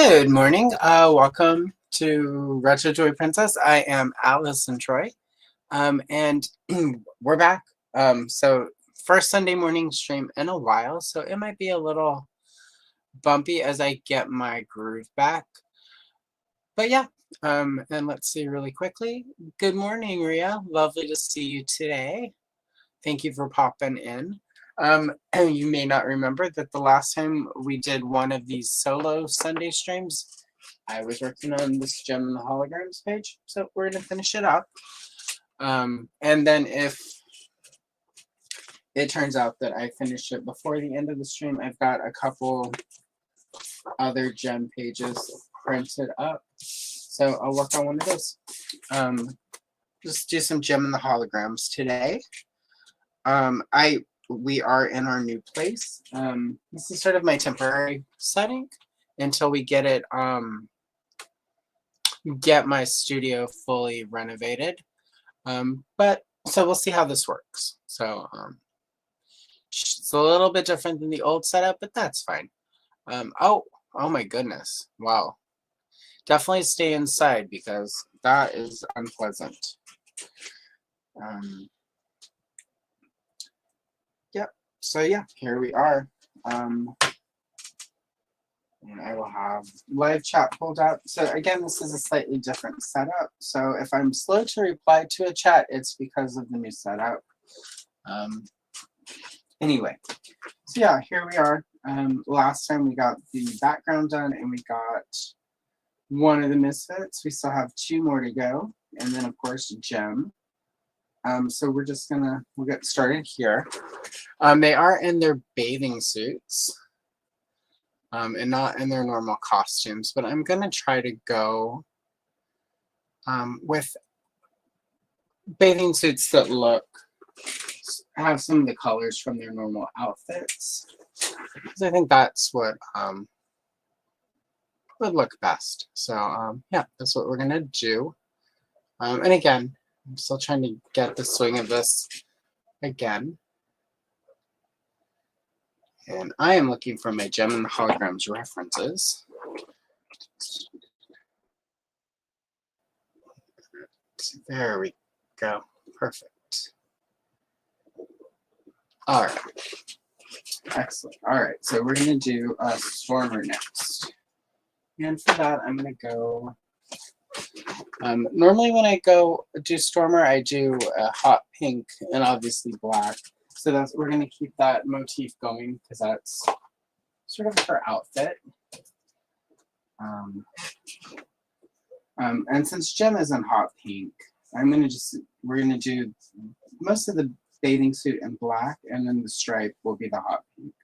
Good morning. Welcome to Retro Joy Princess. I am Alice and Troy, and we're back. So first Sunday morning stream in a while, so it might be a little bumpy as I get my groove back. But yeah, and let's see really quickly. Good morning, Ria. Lovely to see you today. Thank you for popping in. You may not remember that the last time we did one of these solo Sunday streams, I was working on this Gem and the Holograms page, so we're going to finish it up. And then if it turns out that I finish it before the end of the stream, I've got a couple other gem pages printed up, so I'll work on one of those. Just do some Gem and the Holograms today. We are in our new place. This is sort of my temporary setting until we get it, get my studio fully renovated. But so we'll see how this works. So it's a little bit different than the old setup, but that's fine. Oh my goodness. Wow. Definitely stay inside because that is unpleasant. Yep. So yeah, here we are. And I will have live chat pulled up. So again, this is a slightly different setup. So if I'm slow to reply to a chat, it's because of the new setup. Anyway, so yeah, here we are. Last time we got the background done and we got one of the misfits. We still have two more to go. And then of course, Gem. So we'll get started here. They are in their bathing suits and not in their normal costumes, but I'm gonna try to go with bathing suits that have some of the colors from their normal outfits, because I think that's what would look best. So yeah, that's what we're gonna do. And again, I'm still trying to get the swing of this again. And I am looking for my Gem and the Holograms references. There we go. Perfect. All right. Excellent. All right. So we're going to do a Stormer next. And for that, I'm going to go. Normally when I go do Stormer, I do a hot pink and obviously black. So we're going to keep that motif going because that's sort of her outfit. And since Gem is in hot pink, we're going to do most of the bathing suit in black, and then the stripe will be the hot pink.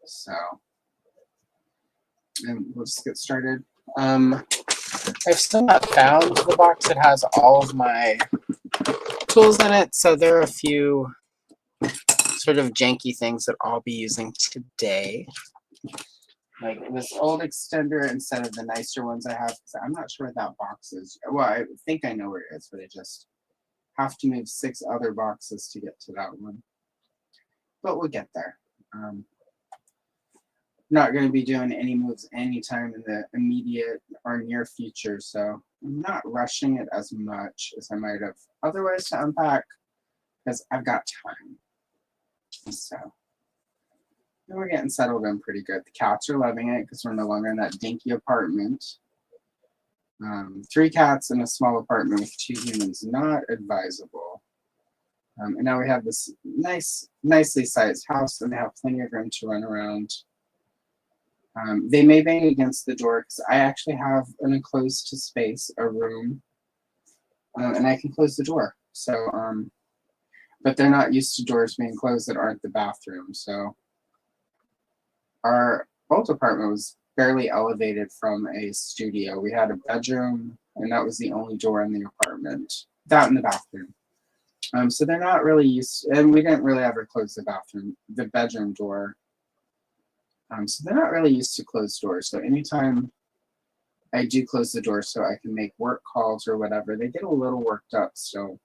So, and we'll just get started. I've still not found the box that has all of my tools in it, so there are a few sort of janky things that I'll be using today. Like this old extender instead of the nicer ones I have, because I'm not sure where that box is. Well, I think I know where it is, but I just have to move 6 other boxes to get to that one. But we'll get there. Not going to be doing any moves anytime in the immediate or near future, so I'm not rushing it as much as I might have otherwise to unpack, because I've got time. So we're getting settled in pretty good. The cats are loving it because we're no longer in that dinky apartment. 3 cats in a small apartment with 2 humans, not advisable. And now we have this nicely sized house, and they have plenty of room to run around. They may bang against the door because I actually have an enclosed space, a room, and I can close the door. So, but they're not used to doors being closed that aren't the bathroom. So our old apartment was barely elevated from a studio. We had a bedroom, and that was the only door in the apartment. That and the bathroom. So they're not really used, and we didn't really ever close the bedroom door. So they're not really used to closed doors. So anytime I do close the door so I can make work calls or whatever, they get a little worked up still.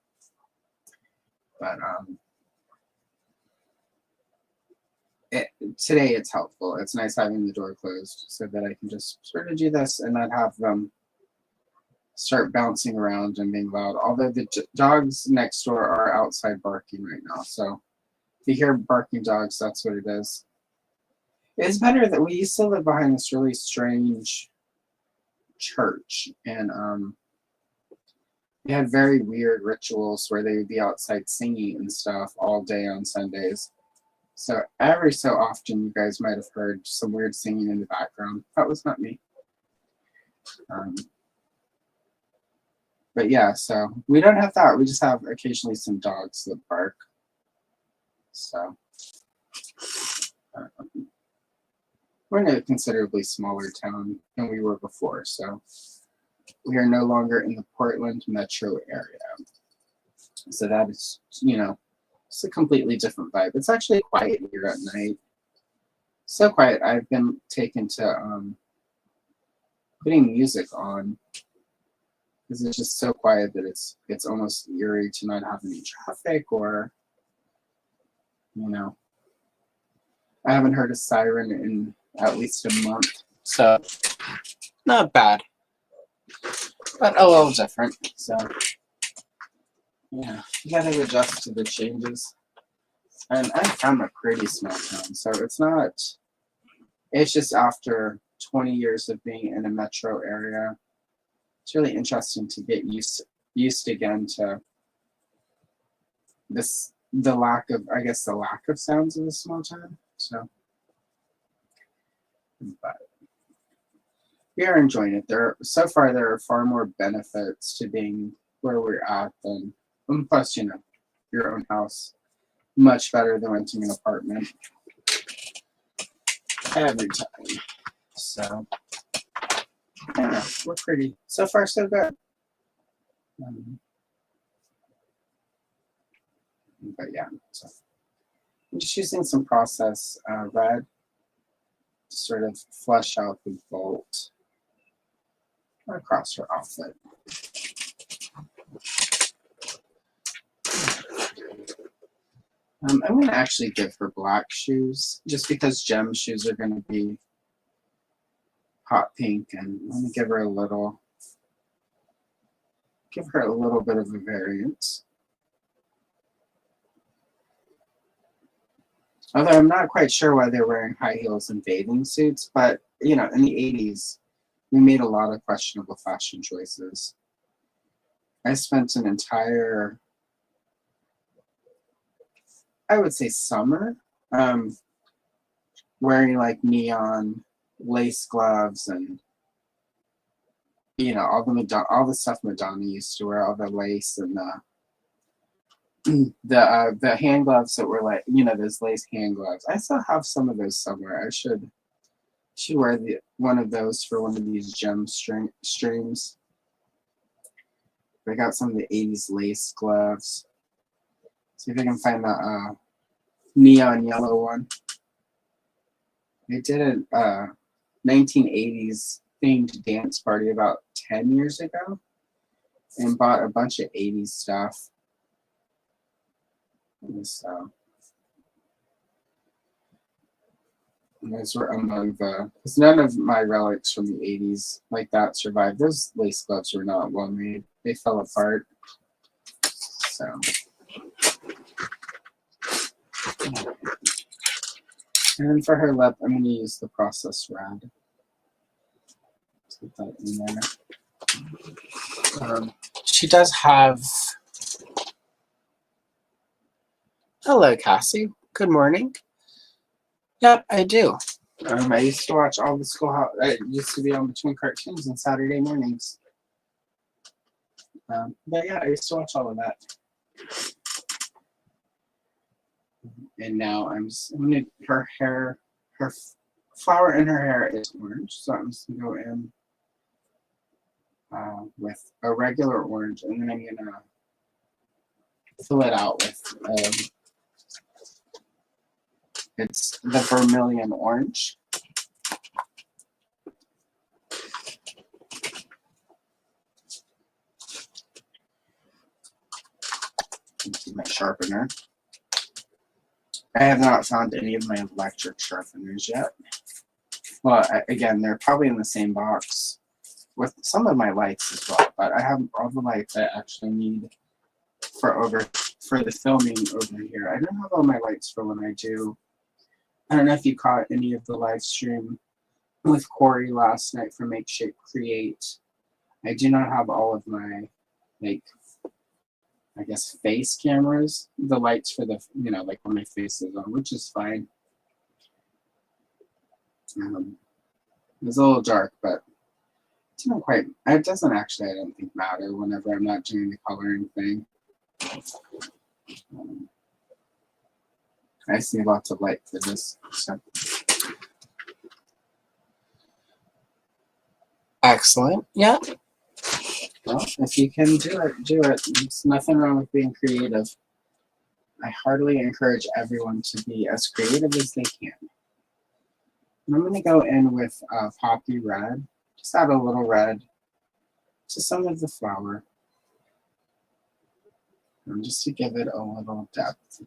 But today it's helpful. It's nice having the door closed so that I can just sort of do this and not have them start bouncing around and being loud. Although the dogs next door are outside barking right now. So if you hear barking dogs, that's what it is. It's better that we used to live behind this really strange church, and they had very weird rituals where they would be outside singing and stuff all day on Sundays. So every so often you guys might have heard some weird singing in the background. That was not me. But yeah, so we don't have that. We just have occasionally some dogs that bark. So we're in a considerably smaller town than we were before. So we are no longer in the Portland metro area. So that is, you know, it's a completely different vibe. It's actually quiet here at night. So quiet. I've been taken to putting music on because it's just so quiet that it's almost eerie to not have any traffic, or, you know, I haven't heard a siren in at least a month. So not bad, but a little different. So yeah, you gotta adjust to the changes. And I'm from a pretty small town, so it's just after 20 years of being in a metro area, it's really interesting to get used again to the lack of sounds in a small town. So, but we are enjoying it. So far there are far more benefits to being where we're at than, and plus, you know, your own house, much better than renting an apartment every time. So yeah, we're pretty, so far so good. But yeah, so I'm just using some process red to sort of flesh out the bolt across her outfit. I'm going to actually give her black shoes just because Gem's shoes are going to be hot pink, and I'm going to give her a little bit of a variance. Although I'm not quite sure why they're wearing high heels and bathing suits, but you know, in the 80s, we made a lot of questionable fashion choices. I spent an entire, I would say, summer wearing like neon lace gloves and, you know, all the stuff Madonna used to wear, all the lace and the hand gloves that were like, you know, those lace hand gloves. I still have some of those somewhere. I should wear one of those for one of these gem streams. I got some of the 80s lace gloves. See if I can find the neon yellow one. I did a 1980s themed dance party about 10 years ago and bought a bunch of 80s stuff. And so those were among because none of my relics from the 80s like that survived. Those lace gloves were not well made. They fell apart. So and then for her lip, I'm going to use the processed rad. Let's put that in there. She does have. Hello, Cassie. Good morning. Yep, I do. I used to watch all the Schoolhouse. I used to be on between cartoons on Saturday mornings. But yeah, I used to watch all of that. And now her hair, her flower in her hair is orange, so I'm just gonna go in with a regular orange, and then I'm gonna fill it out with it's the vermilion orange. My sharpener. I have not found any of my electric sharpeners yet. Well, again, they're probably in the same box with some of my lights as well, but I have all the lights I actually need for the filming over here. I don't have all my lights for when I do. I don't know if you caught any of the live stream with Corey last night for Make Shape Create. I do not have all of my, like, I guess, face cameras, the lights for the, you know, like when my face is on, which is fine. It was a little dark, but it didn't quite, it doesn't actually, I don't think, matter whenever I'm not doing the coloring thing. I see lots of light for this. So. Excellent. Yeah. Well, if you can do it, do it. There's nothing wrong with being creative. I heartily encourage everyone to be as creative as they can. And I'm going to go in with Poppy Red. Just add a little red to some of the flower. And just to give it a little depth.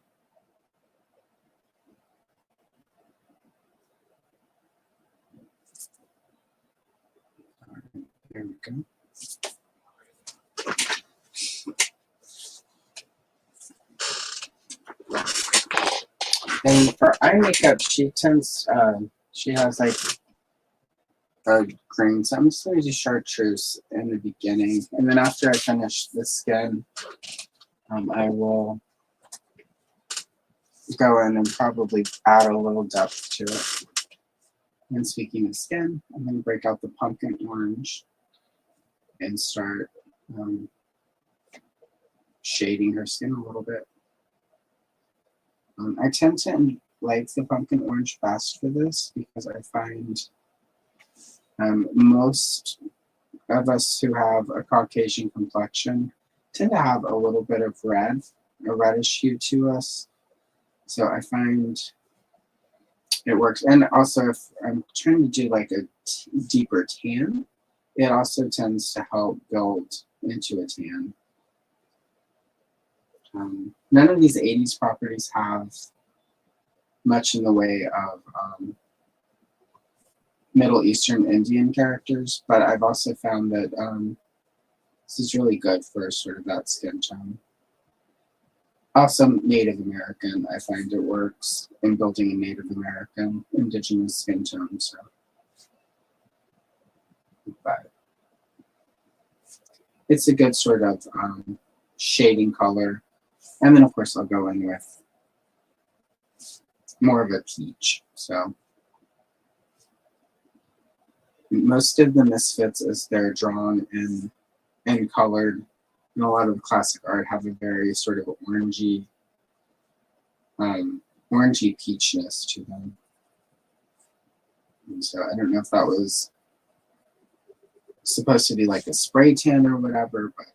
All right, there we go. And for eye makeup, she has like a green, so I'm just going to do chartreuse in the beginning. And then after I finish the skin, I will go in and probably add a little depth to it. And speaking of skin, I'm going to break out the pumpkin orange and start shading her skin a little bit. I tend to like the pumpkin orange best for this because I find most of us who have a Caucasian complexion tend to have a little bit of red, a reddish hue to us. So I find it works. And also if I'm trying to do like a deeper tan, it also tends to help build into a tan. None of these 80s properties have much in the way of Middle Eastern Indian characters, but I've also found that this is really good for sort of that skin tone. Also Native American, I find it works in building a Native American indigenous skin tone. So, but it's a good sort of shading color. And then of course I'll go in with more of a peach. So most of the misfits as they're drawn and colored in a lot of classic art have a very sort of orangey peachness to them. And so I don't know if that was supposed to be like a spray tan or whatever, but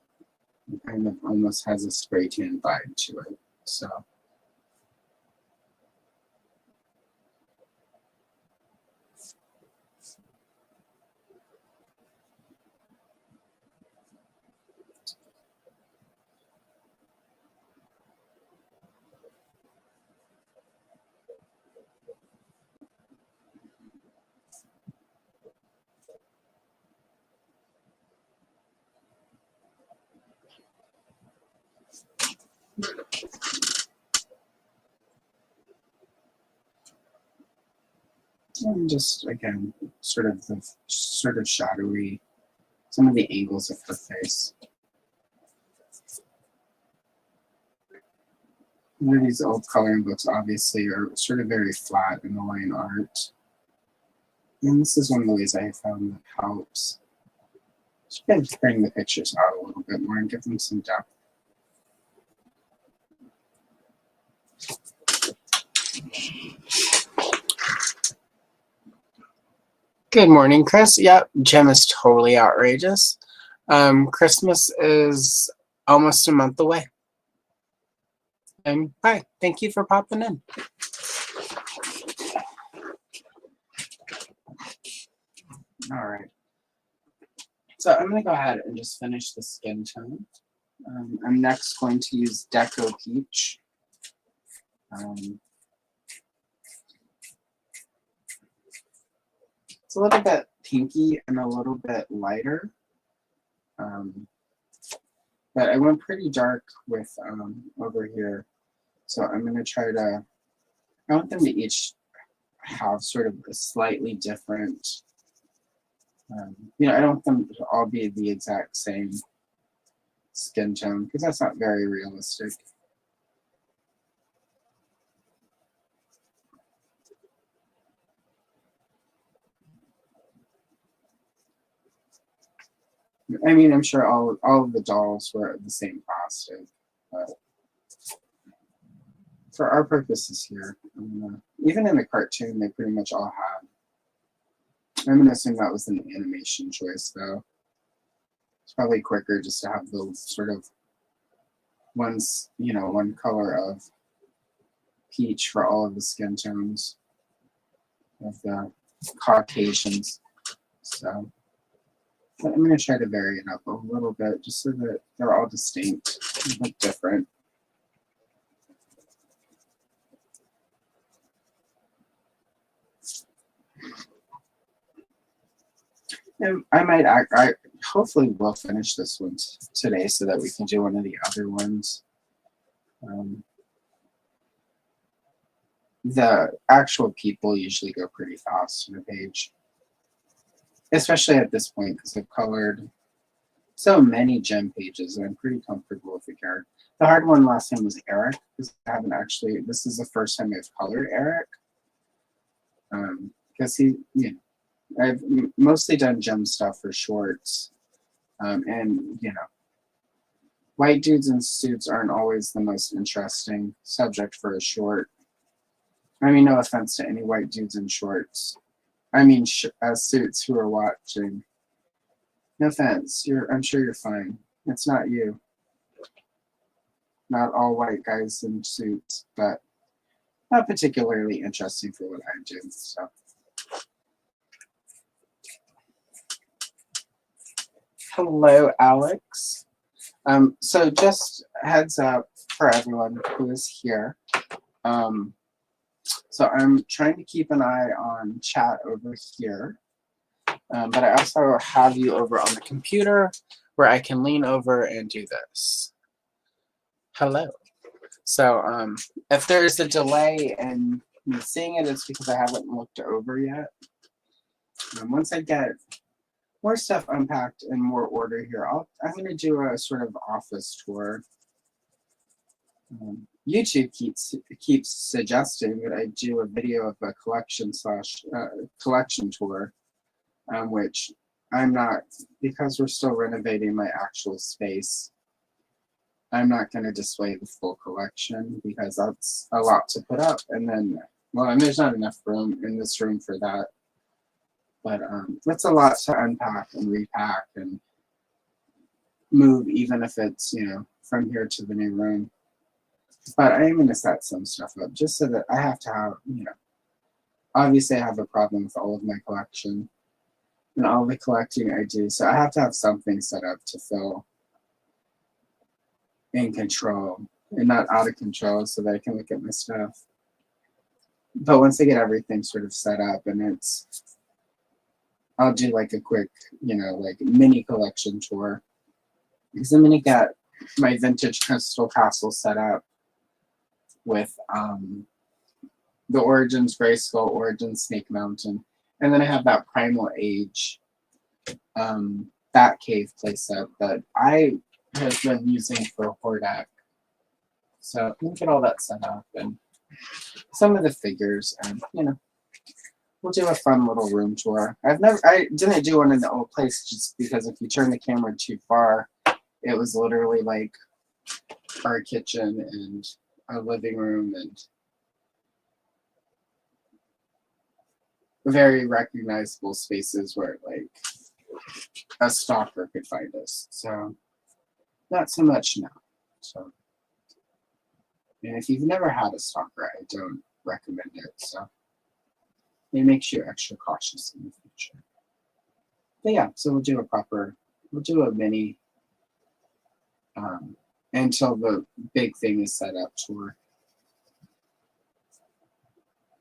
it kind of almost has a spray tan vibe to it. So and just again, sort of shadowy, some of the angles of her face. One of these old coloring books obviously are sort of very flat in the line art. And this is one of the ways I have found that helps. Just kind of bring the pictures out a little bit more and give them some depth. Good morning, Chris. Yep, Jim is totally outrageous. Christmas is almost a month away. And hi, thank you for popping in. All right. So I'm going to go ahead and just finish the skin tone. I'm next going to use Deco Peach. It's a little bit pinky and a little bit lighter. But I went pretty dark with over here. So I'm going to try to, I want them to each have sort of a slightly different, you know, I don't want them to all be the exact same skin tone because that's not very realistic. I mean, I'm sure all of the dolls were the same plastic, but for our purposes here, even in the cartoon, they pretty much all had. I'm gonna assume that was an animation choice, though. It's probably quicker just to have those sort of ones, you know, one color of peach for all of the skin tones of the Caucasians. So. But I'm going to try to vary it up a little bit just so that they're all distinct and look different. And I hopefully will finish this one today so that we can do one of the other ones. The actual people usually go pretty fast on a page. Especially at this point, because I've colored so many gem pages, and I'm pretty comfortable with the character. The hard one last time was Eric, because I haven't actually, this is the first time I've colored Eric. Because he, you know, I've mostly done gem stuff for shorts. And, you know, white dudes in suits aren't always the most interesting subject for a short. I mean, no offense to any white dudes in shorts. I mean, suits who are watching. No offense. I'm sure you're fine. It's not you. Not all white guys in suits, but not particularly interesting for what I do. So. Hello, Alex. So just heads up for everyone who is here. So I'm trying to keep an eye on chat over here, but I also have you over on the computer where I can lean over and do this. Hello. So if there's a delay in me seeing it, it's because I haven't looked over yet. Once I get more stuff unpacked in more order here, I'm going to do a sort of office tour. YouTube keeps suggesting that I do a video of a collection tour, which I'm not, because we're still renovating my actual space. I'm not going to display the full collection because that's a lot to put up, and then, well, and there's not enough room in this room for that. But that's a lot to unpack and repack and move, even if it's, you know, from here to the new room. But I am going to set some stuff up just so that I have to have, you know, obviously I have a problem with all of my collection and all the collecting I do. So I have to have something set up to feel in control and not out of control so that I can look at my stuff. But once I get everything sort of set up and I'll do like a quick, you know, like mini collection tour. Because I'm going to get my vintage crystal castle set up with the Origins Grayskull, Origins Snake Mountain, and then I have that Primal Age Bat Cave playset that I have been using for Hordak. So let me get all that set up and some of the figures, and you know, we'll do a fun little room tour. I didn't do one in the old place just because if you turn the camera too far, it was literally like our kitchen and a living room and very recognizable spaces where like a stalker could find us. So not so much now. So, and if you've never had a stalker, I don't recommend it. So it makes you extra cautious in the future. But yeah, so we'll do a mini until the big thing is set up tour.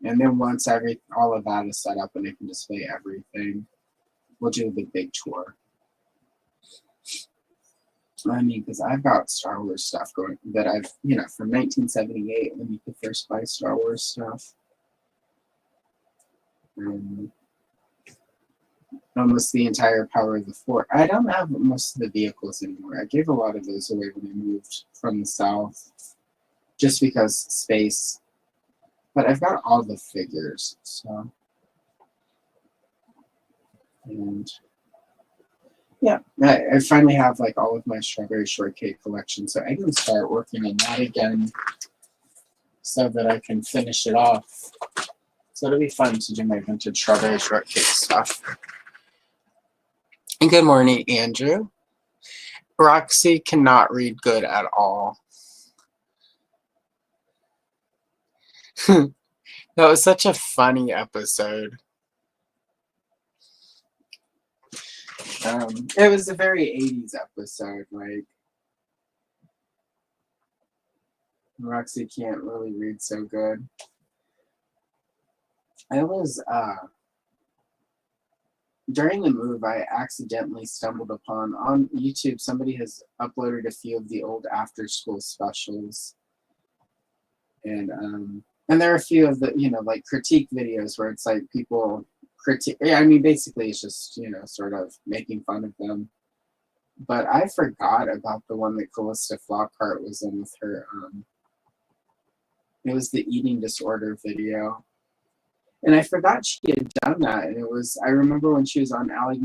And then once all of that is set up and I can display everything, we'll do the big tour. I mean, because I've got Star Wars stuff going that I've, from 1978 when you could first buy Star Wars stuff. Almost the entire Power of the Force. I don't have most of the vehicles anymore. I gave a lot of those away when I moved from the South, just because space. But I've got all the figures, so. And yeah, I finally have like all of my Strawberry Shortcake collection, so I can start working on that again so that I can finish it off. So it'll be fun to do my vintage Strawberry Shortcake stuff. And good morning, Andrew. Roxy cannot read good at all. That was such a funny episode. It was a very 80s episode. Like, Roxy can't really read so good. I was, during the move, I accidentally stumbled upon, on YouTube, somebody has uploaded a few of the old after-school specials. And there are a few of the, like critique videos where it's like people critique, I mean, basically it's just, sort of making fun of them. But I forgot about the one that Callista Flockhart was in with her, it was the eating disorder video. And I forgot she had done that. And it was, I remember when she was on Ally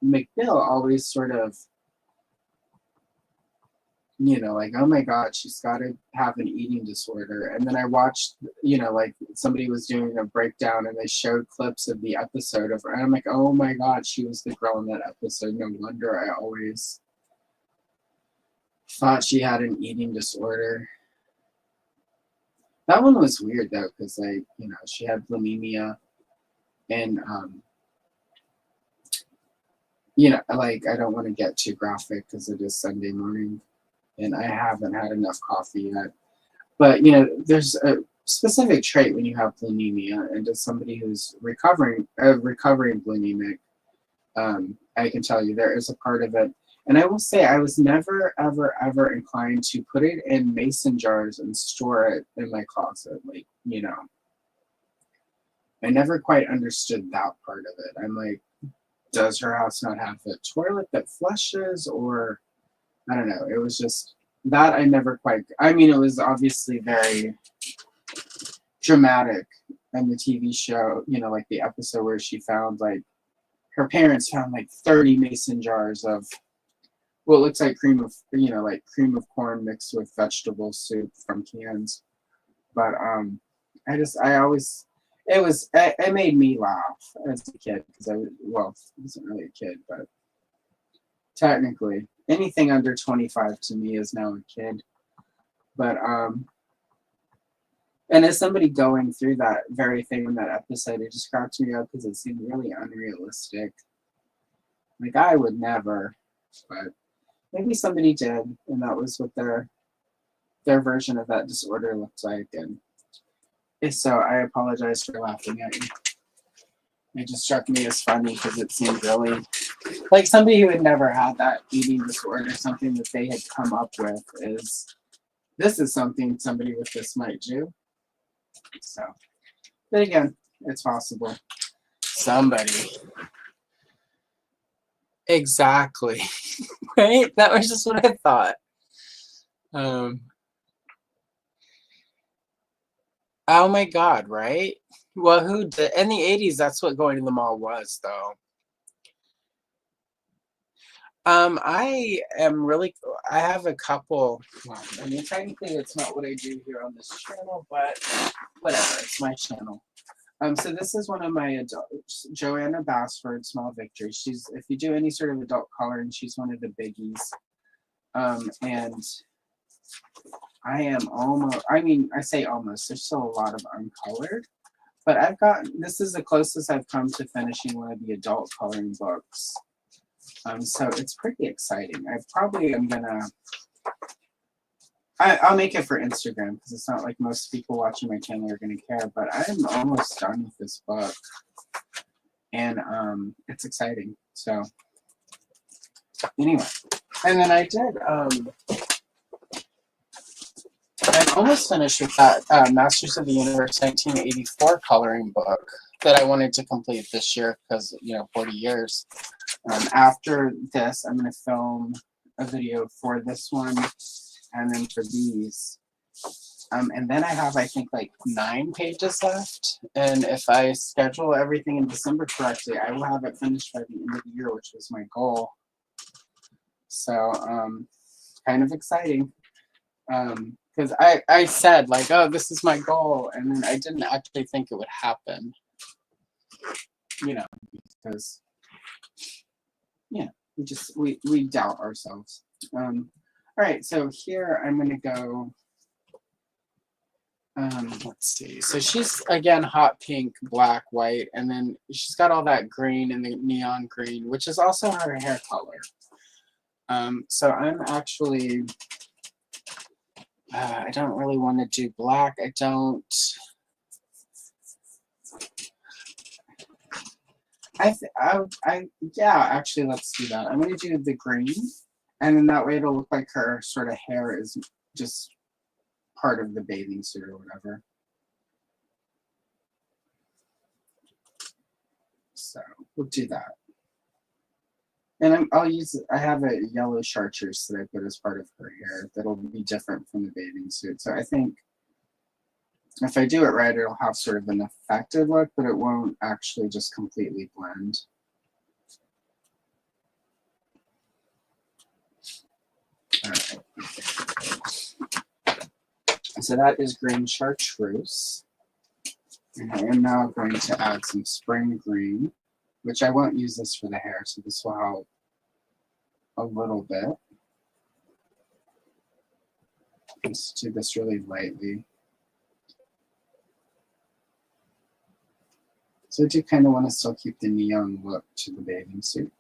McBeal, always sort of, like, oh my God, she's got to have an eating disorder. And then I watched, like somebody was doing a breakdown and they showed clips of the episode of her. And I'm like, oh my God, she was the girl in that episode. No wonder I always thought she had an eating disorder. That one was weird though, because like, she had bulimia and, like I don't want to get too graphic because it is Sunday morning and I haven't had enough coffee yet. But, there's a specific trait when you have bulimia, and as somebody who's recovering bulimic, I can tell you there is a part of it. And I will say I was never, ever, ever inclined to put it in mason jars and store it in my closet. Like, I never quite understood that part of it. I'm like, does her house not have a toilet that flushes? Or, I don't know. It was just that I never quite, I mean, it was obviously very dramatic in the TV show, like the episode where she found, like, her parents found like 30 mason jars of, well, it looks like cream of corn mixed with vegetable soup from cans. But it made me laugh as a kid because I wasn't really a kid, but technically anything under 25 to me is now a kid. But and as somebody going through that very thing in that episode, it just cracked me up because it seemed really unrealistic. Like I would never, but maybe somebody did, and that was what their version of that disorder looked like. And if so, I apologize for laughing at you. It just struck me as funny because it seemed really like somebody who had never had that eating disorder, something that they had come up with this is something somebody with this might do. So, but again, it's possible. Somebody. Exactly. Right? That was just what I thought. Oh my God, right? Well, who did? In the 80s, that's what going to the mall was, though. I have a couple, well, I mean, technically it's not what I do here on this channel, but whatever, it's my channel. So this is one of my adults, Joanna Bassford, Small Victory. If you do any sort of adult coloring, she's one of the biggies. And I am almost, I say almost, there's still a lot of uncolored, but this is the closest I've come to finishing one of the adult coloring books. So it's pretty exciting. I probably am gonna I'll make it for Instagram because it's not like most people watching my channel are going to care, but I'm almost done with this book. And it's exciting. So anyway, and then I did, I'm almost finished with that Masters of the Universe 1984 coloring book that I wanted to complete this year because, 40 years. After this, I'm going to film a video for this one and then for these. And then I have, I think, like 9 pages left. And if I schedule everything in December correctly, I will have it finished by the end of the year, which was my goal. So, kind of exciting. Because I said, like, oh, this is my goal. And then I didn't actually think it would happen. Because, we doubt ourselves. All right, so here I'm going to go. Let's see. So she's, again, hot pink, black, white, and then she's got all that green and the neon green, which is also her hair color. So I'm actually, I don't really want to do black. Yeah, actually, let's do that. I'm going to do the green, and then that way it'll look like her sort of hair is just part of the bathing suit or whatever. So we'll do that. And I have a yellow chartreuse that I put as part of her hair that'll be different from the bathing suit. So I think if I do it right, it'll have sort of an effective look, but it won't actually just completely blend. All right. So that is green chartreuse. And I am now going to add some spring green, which I won't use this for the hair, so this will help a little bit. Let's do this really lightly. So I do kind of want to still keep the neon look to the bathing suit.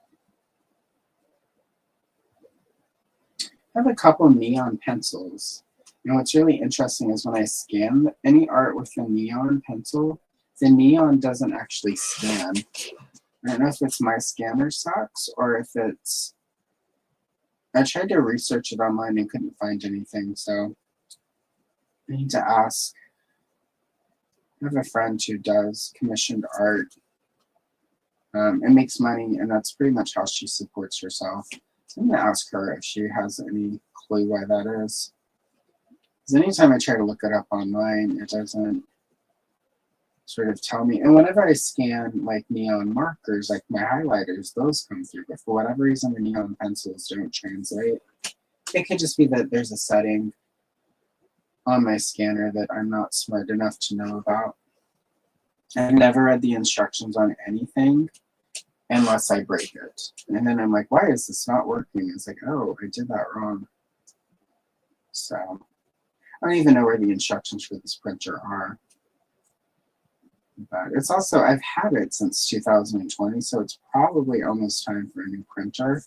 I have a couple neon pencils. What's really interesting is when I scan any art with a neon pencil, the neon doesn't actually scan. I don't know if it's my scanner sucks or if it's... I tried to research it online and couldn't find anything, so I need to ask. I have a friend who does commissioned art and makes money, and that's pretty much how she supports herself. So I'm going to ask her if she has any clue why that is. Because anytime I try to look it up online, it doesn't sort of tell me. And whenever I scan like neon markers, like my highlighters, those come through. But for whatever reason, the neon pencils don't translate. It could just be that there's a setting on my scanner that I'm not smart enough to know about. I've never read the instructions on anything unless I break it. And then I'm like, why is this not working? It's like, oh, I did that wrong. So I don't even know where the instructions for this printer are. But it's also, I've had it since 2020, so it's probably almost time for a new printer.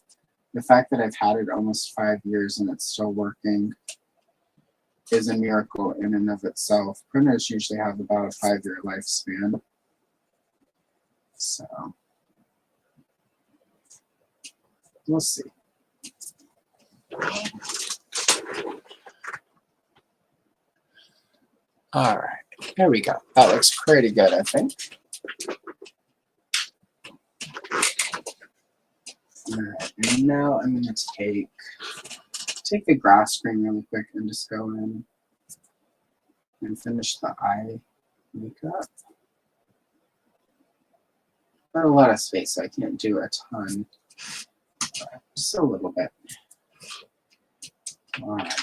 The fact that I've had it almost 5 years and it's still working is a miracle in and of itself. Printers usually have about a 5-year lifespan. So we'll see. All right, here we go. That looks pretty good, I think. All right, and now I'm going to take the grass green really quick and just go in and finish the eye makeup. Not a lot of space, so I can't do a ton, but just a little bit. All right.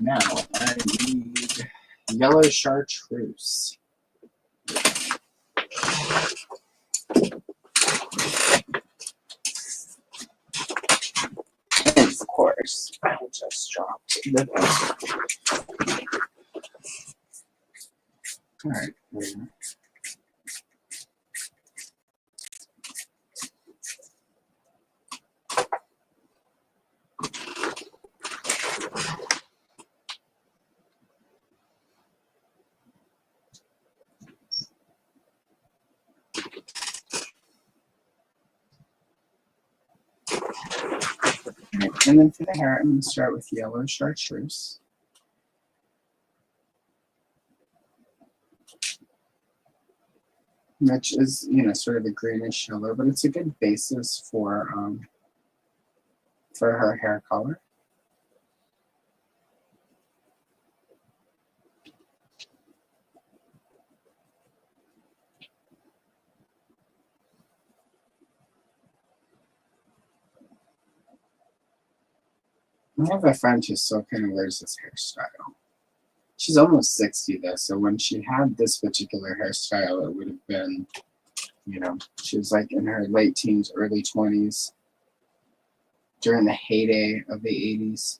Now I need yellow chartreuse. And of course, I just dropped the pencil. All right. And then for the hair, I'm going to start with yellow chartreuse. Which is, you know, sort of a greenish yellow, but it's a good basis for her hair color. I have a friend who still kind of wears this hairstyle. She's almost 60 though, so when she had this particular hairstyle, it would have been, you know, she was like in her late teens, early 20s, during the heyday of the 80s.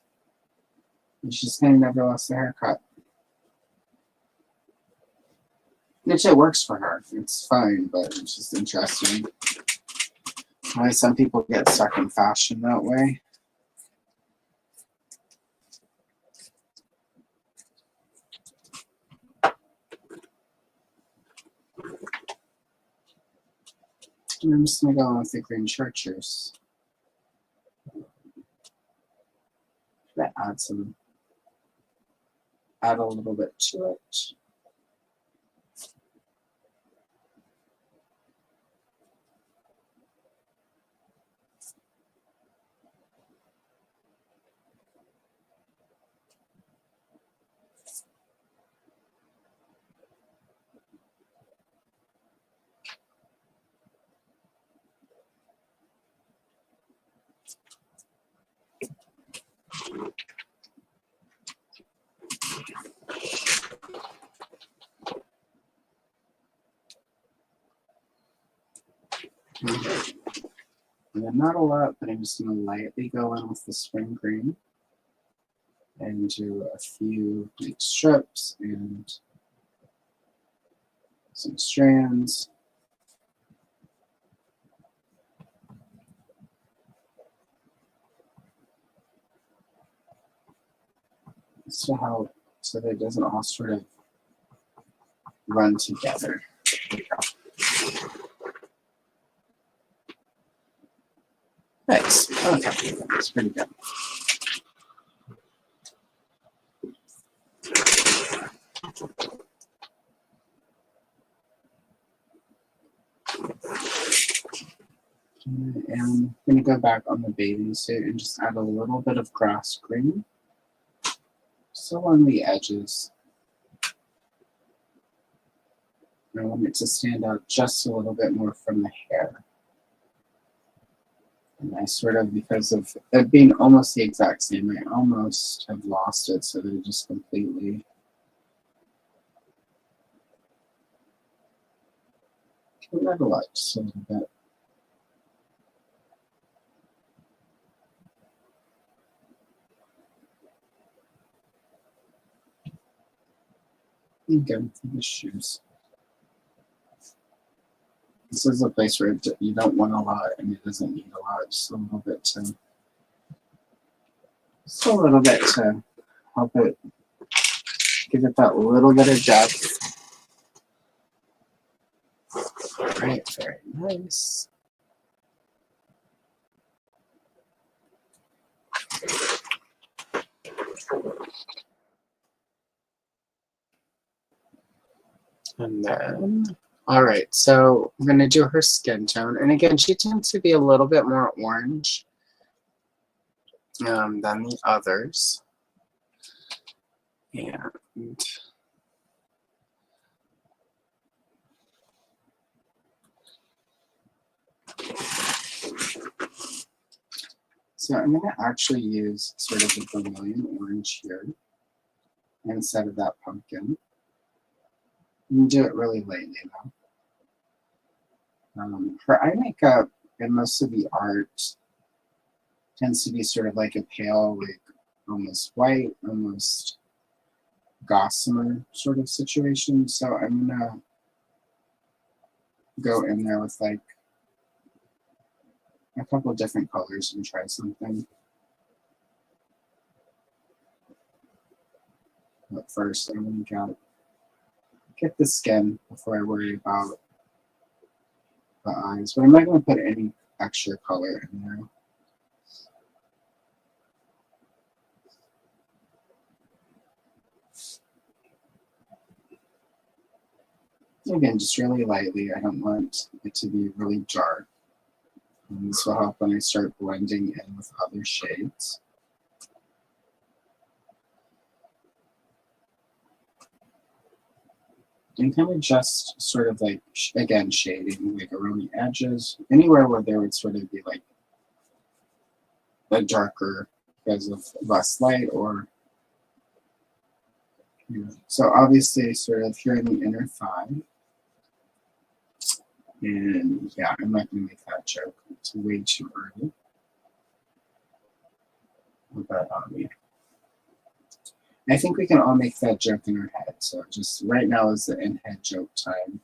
And she just kind of never lost the haircut. Which it works for her. It's fine, but it's just interesting why some people get stuck in fashion that way. And I'm just going to go with the green chartreuse. That add a little bit to it. And then not a lot, but I'm just going to lightly go in with the spring green and do a few like strips and some strands. Just to help so that it doesn't all sort of run together. Nice. Okay, that's pretty good. And I'm going to go back on the bathing suit and just add a little bit of grass green. Just along the edges. I want it to stand out just a little bit more from the hair. And I sort of, because of it being almost the exact same, I almost have lost it so that it just completely never like just a little bit. And go for the shoes. This is a place where you don't want a lot and it doesn't need a lot, just a little bit to help it, give it that little bit of depth. Right, very nice. And then, all right, so I'm going to do her skin tone. And again, she tends to be a little bit more orange than the others. And so I'm going to actually use sort of a vermilion orange here instead of that pumpkin. And do it really lightly though. Her eye makeup and most of the art tends to be sort of like a pale, like almost white, almost gossamer sort of situation. So I'm gonna go in there with like a couple of different colors and try something. But first, I'm gonna get the skin before I worry about the eyes. But I'm not gonna put any extra color in there. Again, just really lightly. I don't want it to be really dark. And this will help when I start blending in with other shades. And kind of just sort of like, again, shading like around the edges, anywhere where there would sort of be like a darker because of less light or, you know. So obviously sort of here in the inner thigh. And yeah, I'm not going to make that joke. It's way too early. But yeah. I think we can all make that joke in our head. So just right now is the in-head joke time.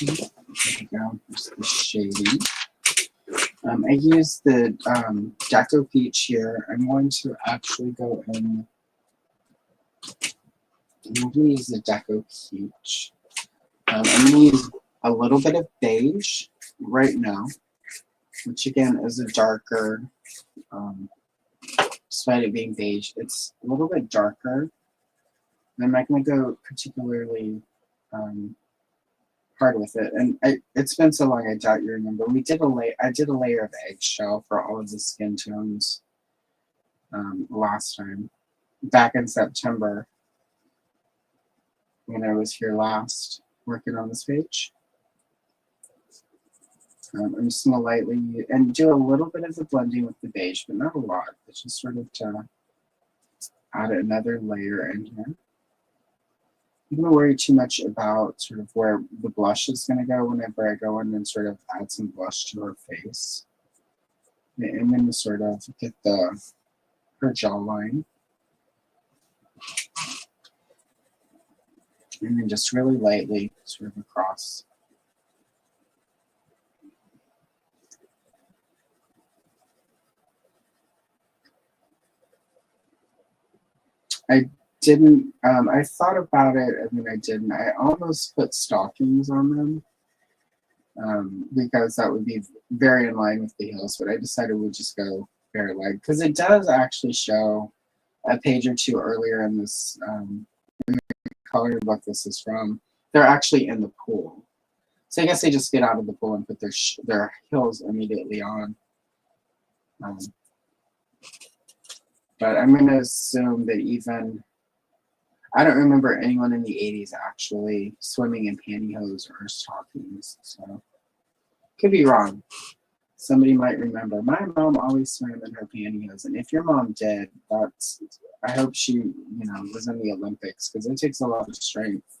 There we go. There's the shading. I use the Deco Peach here. I'm going to actually go in. I'm going to use the Deco Peach. I'm going to use a little bit of beige right now, which again is a darker, despite it being beige, it's a little bit darker. I'm not going to go particularly hard with it. And it's been so long, I doubt you remember. I did a layer of eggshell for all of the skin tones last time, back in September when I was here last working on this page. I'm just going to lightly and do a little bit of the blending with the beige, but not a lot. It's just sort of to add another layer in here. I'm going to worry too much about sort of where the blush is going to go whenever I go in and sort of add some blush to her face. And then to sort of get her jawline. And then just really lightly sort of across. I didn't, I thought about it, and then I didn't. I almost put stockings on them because that would be very in line with the heels, but I decided we'd just go bare leg because it does actually show a page or two earlier in this in the coloring book this is from. They're actually in the pool. So I guess they just get out of the pool and put their heels immediately on. But I'm going to assume that even, I don't remember anyone in the 80s actually swimming in pantyhose or stockings. So, could be wrong. Somebody might remember. My mom always swam in her pantyhose. And if your mom did, I hope she, was in the Olympics because it takes a lot of strength.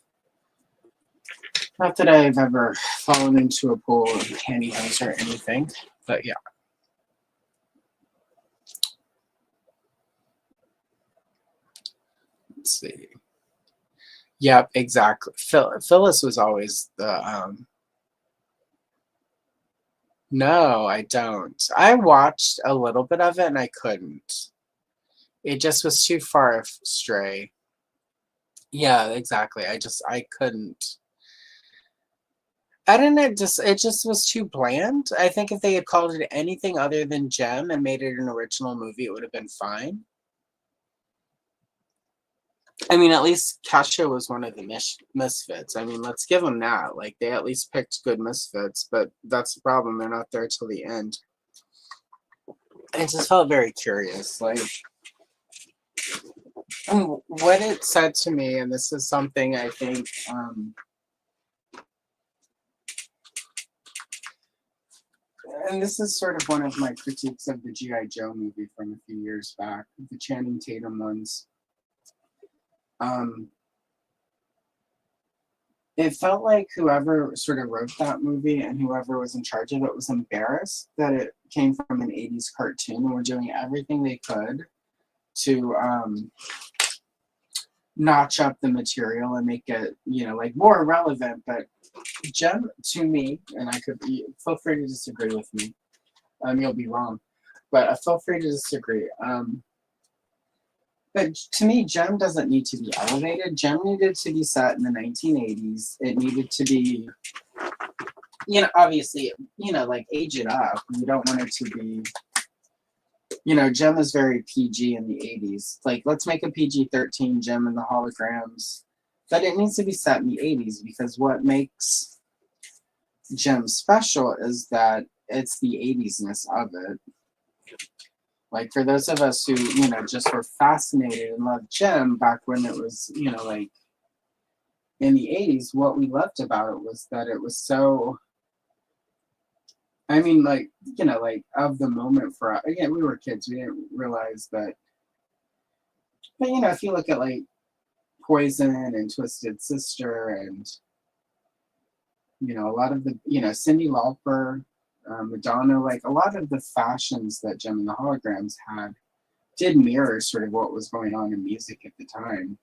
Not that I've ever fallen into a pool of pantyhose or anything, but yeah. Let's see. Yep, exactly. Phyllis was always the No, I don't. I watched a little bit of it and I couldn't. It just was too far astray. Yeah, exactly. I couldn't. I don't know, it just was too bland. I think if they had called it anything other than Gem and made it an original movie, it would have been fine. I mean, at least Kesha was one of the misfits. I mean, let's give them that. Like, they at least picked good misfits, but that's the problem. They're not there till the end. I just felt very curious. Like, what it said to me, and this is something I think and this is sort of one of my critiques of the G.I. Joe movie from a few years back, the Channing Tatum ones. It felt like whoever sort of wrote that movie and whoever was in charge of it was embarrassed that it came from an 80s cartoon and were doing everything they could to notch up the material and make it, like more relevant. But Gem, to me, and feel free to disagree with me. You'll be wrong, but feel free to disagree. But to me, Gem doesn't need to be elevated. Gem needed to be set in the 1980s. It needed to be, obviously, like age it up. You don't want it to be, You know, Gem is very PG in the 80s. Like, let's make a PG-13 Gem and the Holograms. But it needs to be set in the 80s because what makes Gem special is that it's the 80s-ness of it. Like, for those of us who, you know, just were fascinated and loved Gem back when it was, you know, like, in the 80s, what we loved about it was that it was so, I mean, like, you know, like, of the moment for us. Again, we were kids. We didn't realize that. But, you know, if you look at, like, Poison and Twisted Sister and, you know, a lot of the, you know, Cyndi Lauper, Madonna, like, a lot of the fashions that Gem and the Holograms had did mirror sort of what was going on in music at the time.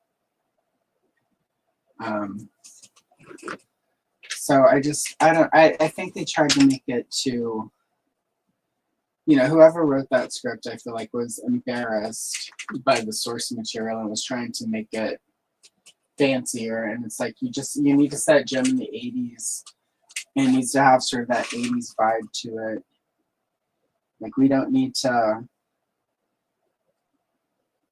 So I think they tried to make it to, you know, whoever wrote that script, I feel like was embarrassed by the source material and was trying to make it fancier. And it's like, you need to set Gem in the 80s, and it needs to have sort of that 80s vibe to it. Like, we don't need to,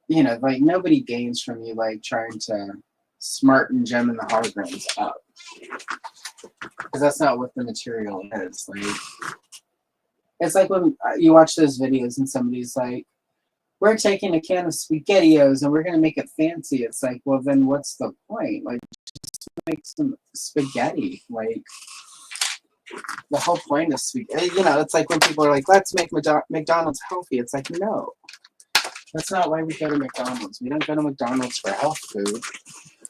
you know, like, nobody gains from you, like, trying to smarten Gem and the Holograms up. Because that's not what the material is. Like, it's like when you watch those videos and somebody's like, we're taking a can of SpaghettiOs and we're going to make it fancy. It's like, well, then what's the point? Like, just make some spaghetti. Like, the whole point of spaghetti, you know, it's like when people are like, let's make McDonald's healthy. It's like, no. That's not why we go to McDonald's. We don't go to McDonald's for health food.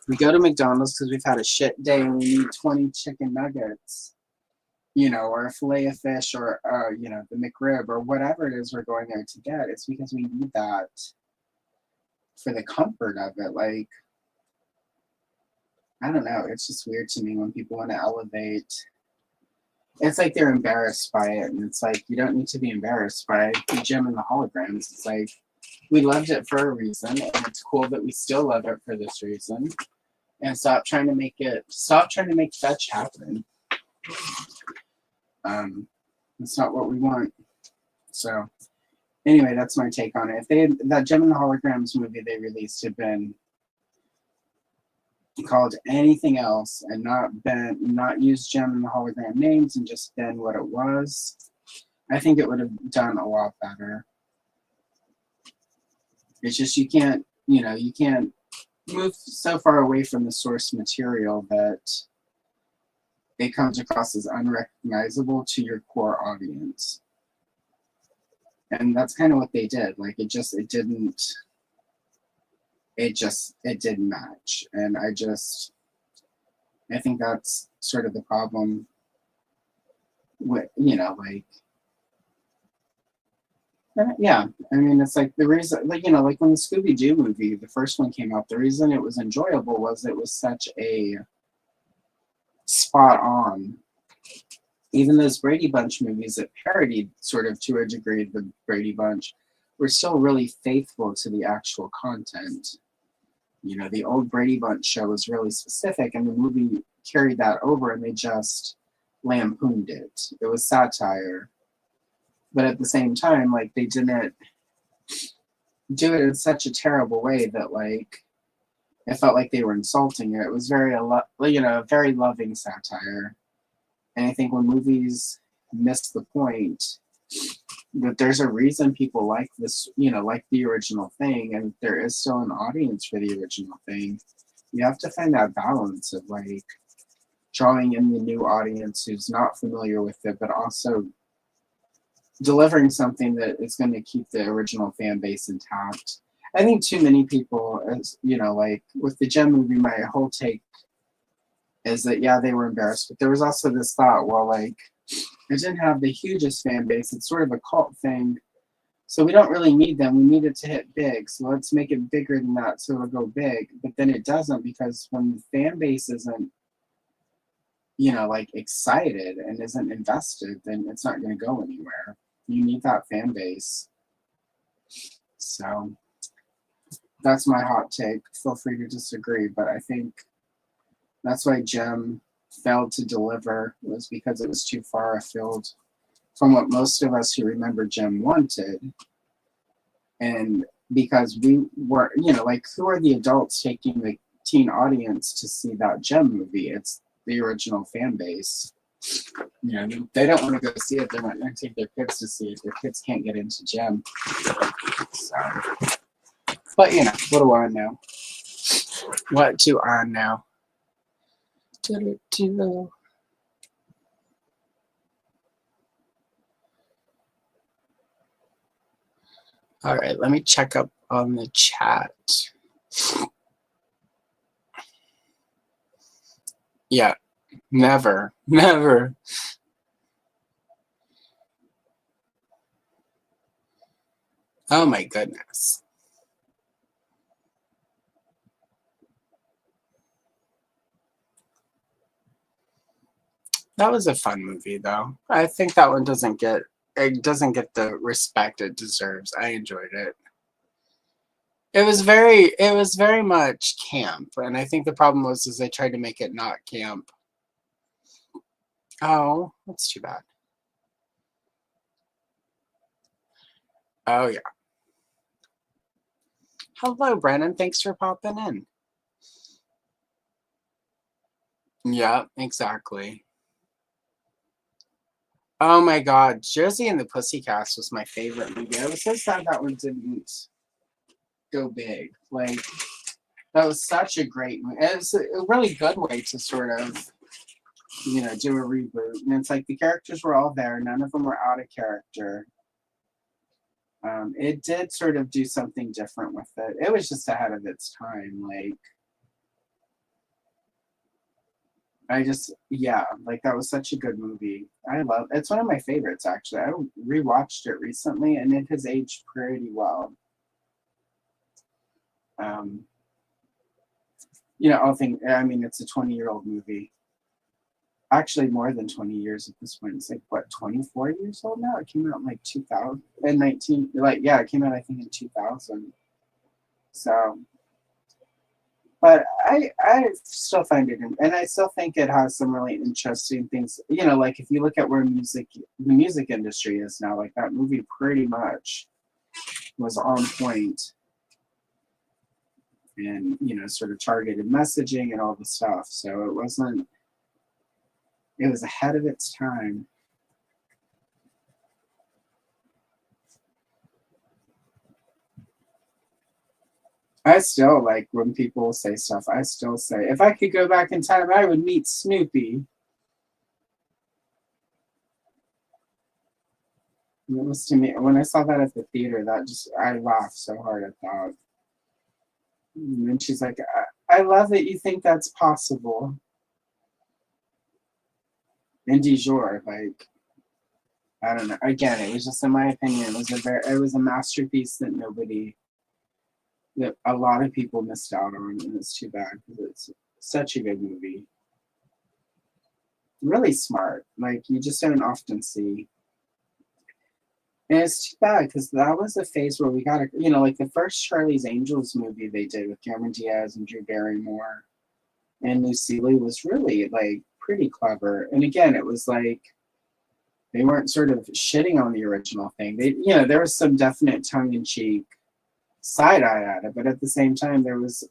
We go to McDonald's because we've had a shit day and we need 20 chicken nuggets, you know, or a fillet of fish, or, you know, the McRib, or whatever it is we're going there to get. It's because we need that for the comfort of it. Like, I don't know. It's just weird to me when people want to elevate. It's like they're embarrassed by it. And it's like, you don't need to be embarrassed by the Gem and the Holograms. It's like, we loved it for a reason, and it's cool that we still love it for this reason. And stop trying to make fetch happen. It's not what we want. So, anyway, that's my take on it. If that Gem and the Holograms movie they released had been called anything else and not used Gem and the Hologram names and just been what it was, I think it would have done a lot better. It's just you can't move so far away from the source material that it comes across as unrecognizable to your core audience. And that's kind of what they did. Like, it didn't match. And I think that's sort of the problem with, you know, like, yeah, I mean, it's like the reason, like, you know, like when the Scooby-Doo movie, the first one came out, the reason it was enjoyable was it was such a spot on. Even those Brady Bunch movies that parodied sort of to a degree the Brady Bunch were still really faithful to the actual content. You know, the old Brady Bunch show was really specific, and the movie carried that over, and they just lampooned it. It was satire. But at the same time, like, they didn't do it in such a terrible way that, like, it felt like they were insulting it. It was very, very loving satire. And I think when movies miss the point, that there's a reason people like this, you know, like the original thing, and there is still an audience for the original thing. You have to find that balance of, like, drawing in the new audience who's not familiar with it, but also delivering something that is going to keep the original fan base intact. I think too many people, as you know, like with the Gem movie, my whole take is that, yeah, they were embarrassed, but there was also this thought, well, like, it didn't have the hugest fan base. It's sort of a cult thing. So we don't really need them. We need it to hit big. So let's make it bigger than that so it'll go big. But then it doesn't, because when the fan base isn't, you know, like, excited and isn't invested, then it's not going to go anywhere. You need that fan base. So that's my hot take. Feel free to disagree, but I think that's why Gem failed to deliver, was because it was too far afield from what most of us who remember Gem wanted. And because we were, you know, like, who are the adults taking the teen audience to see that Gem movie? It's the original fan base. You know, they don't want to go see it. They're not going to take their kids to see it. Their kids can't get into Gem. So, but, you know, what do I know? What do I know? All right, let me check up on the chat. Yeah, never. Oh my goodness. That was a fun movie, though. I think that one doesn't get the respect it deserves. I enjoyed it. It was very much camp, and I think the problem was they tried to make it not camp. Oh, that's too bad. Oh yeah. Hello, Brennan. Thanks for popping in. Yeah, exactly. Oh my God, Josie and the Pussycats was my favorite movie. I was so sad that one didn't go big. Like, that was such a great movie. It was a really good way to sort of, you know, do a reboot. And it's like the characters were all there. None of them were out of character. It did sort of do something different with it. It was just ahead of its time. Like, yeah, like that was such a good movie. It's one of my favorites, actually. I rewatched it recently and it has aged pretty well. You know, I mean, it's a 20-year-old movie. Actually, more than 20 years at this point. It's like, what, 24 years old now? It came out in like 2019. Like, yeah, it came out, I think, in 2000. So, but I still find it, and I still think it has some really interesting things. You know, like if you look at where the music industry is now, like that movie pretty much was on point, and you know, sort of targeted messaging and all the stuff. So it wasn't. It was ahead of its time. I still like when people say stuff. I still say, if I could go back in time, I would meet Snoopy. It was to me when I saw that at the theater. I laughed so hard at that. And then she's like, "I love that you think that's possible." And du jour, like, I don't know. Again, it was just, in my opinion, it was a masterpiece that a lot of people missed out on, and it's too bad because it's such a good movie. Really smart. Like, you just don't often see. And it's too bad because that was a phase where we got, you know, like the first Charlie's Angels movie they did with Cameron Diaz and Drew Barrymore and Lucille was really like pretty clever. And again, it was like they weren't sort of shitting on the original thing. You know, there was some definite tongue-in-cheek side-eye at it, but at the same time, there was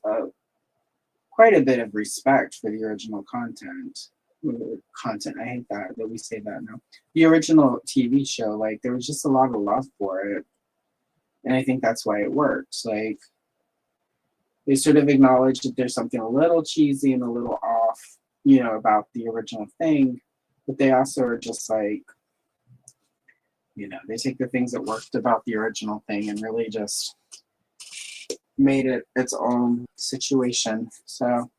quite a bit of respect for the original content. I hate that we say that now. The original TV show, like, there was just a lot of love for it. And I think that's why it works. Like, they sort of acknowledge that there's something a little cheesy and a little off, you know, about the original thing. But they also are just like, you know, they take the things that worked about the original thing and really just made it its own situation. So,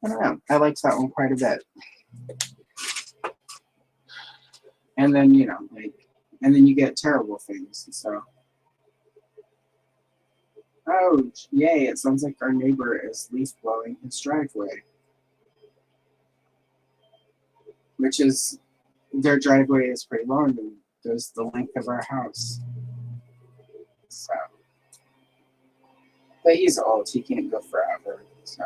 I don't know. I liked that one quite a bit. And then, you know, like, and then you get terrible things. So, oh, yay, it sounds like our neighbor is leaf blowing his driveway. Which is, their driveway is pretty long and goes the length of our house. So, but he's old, he can't go forever. So.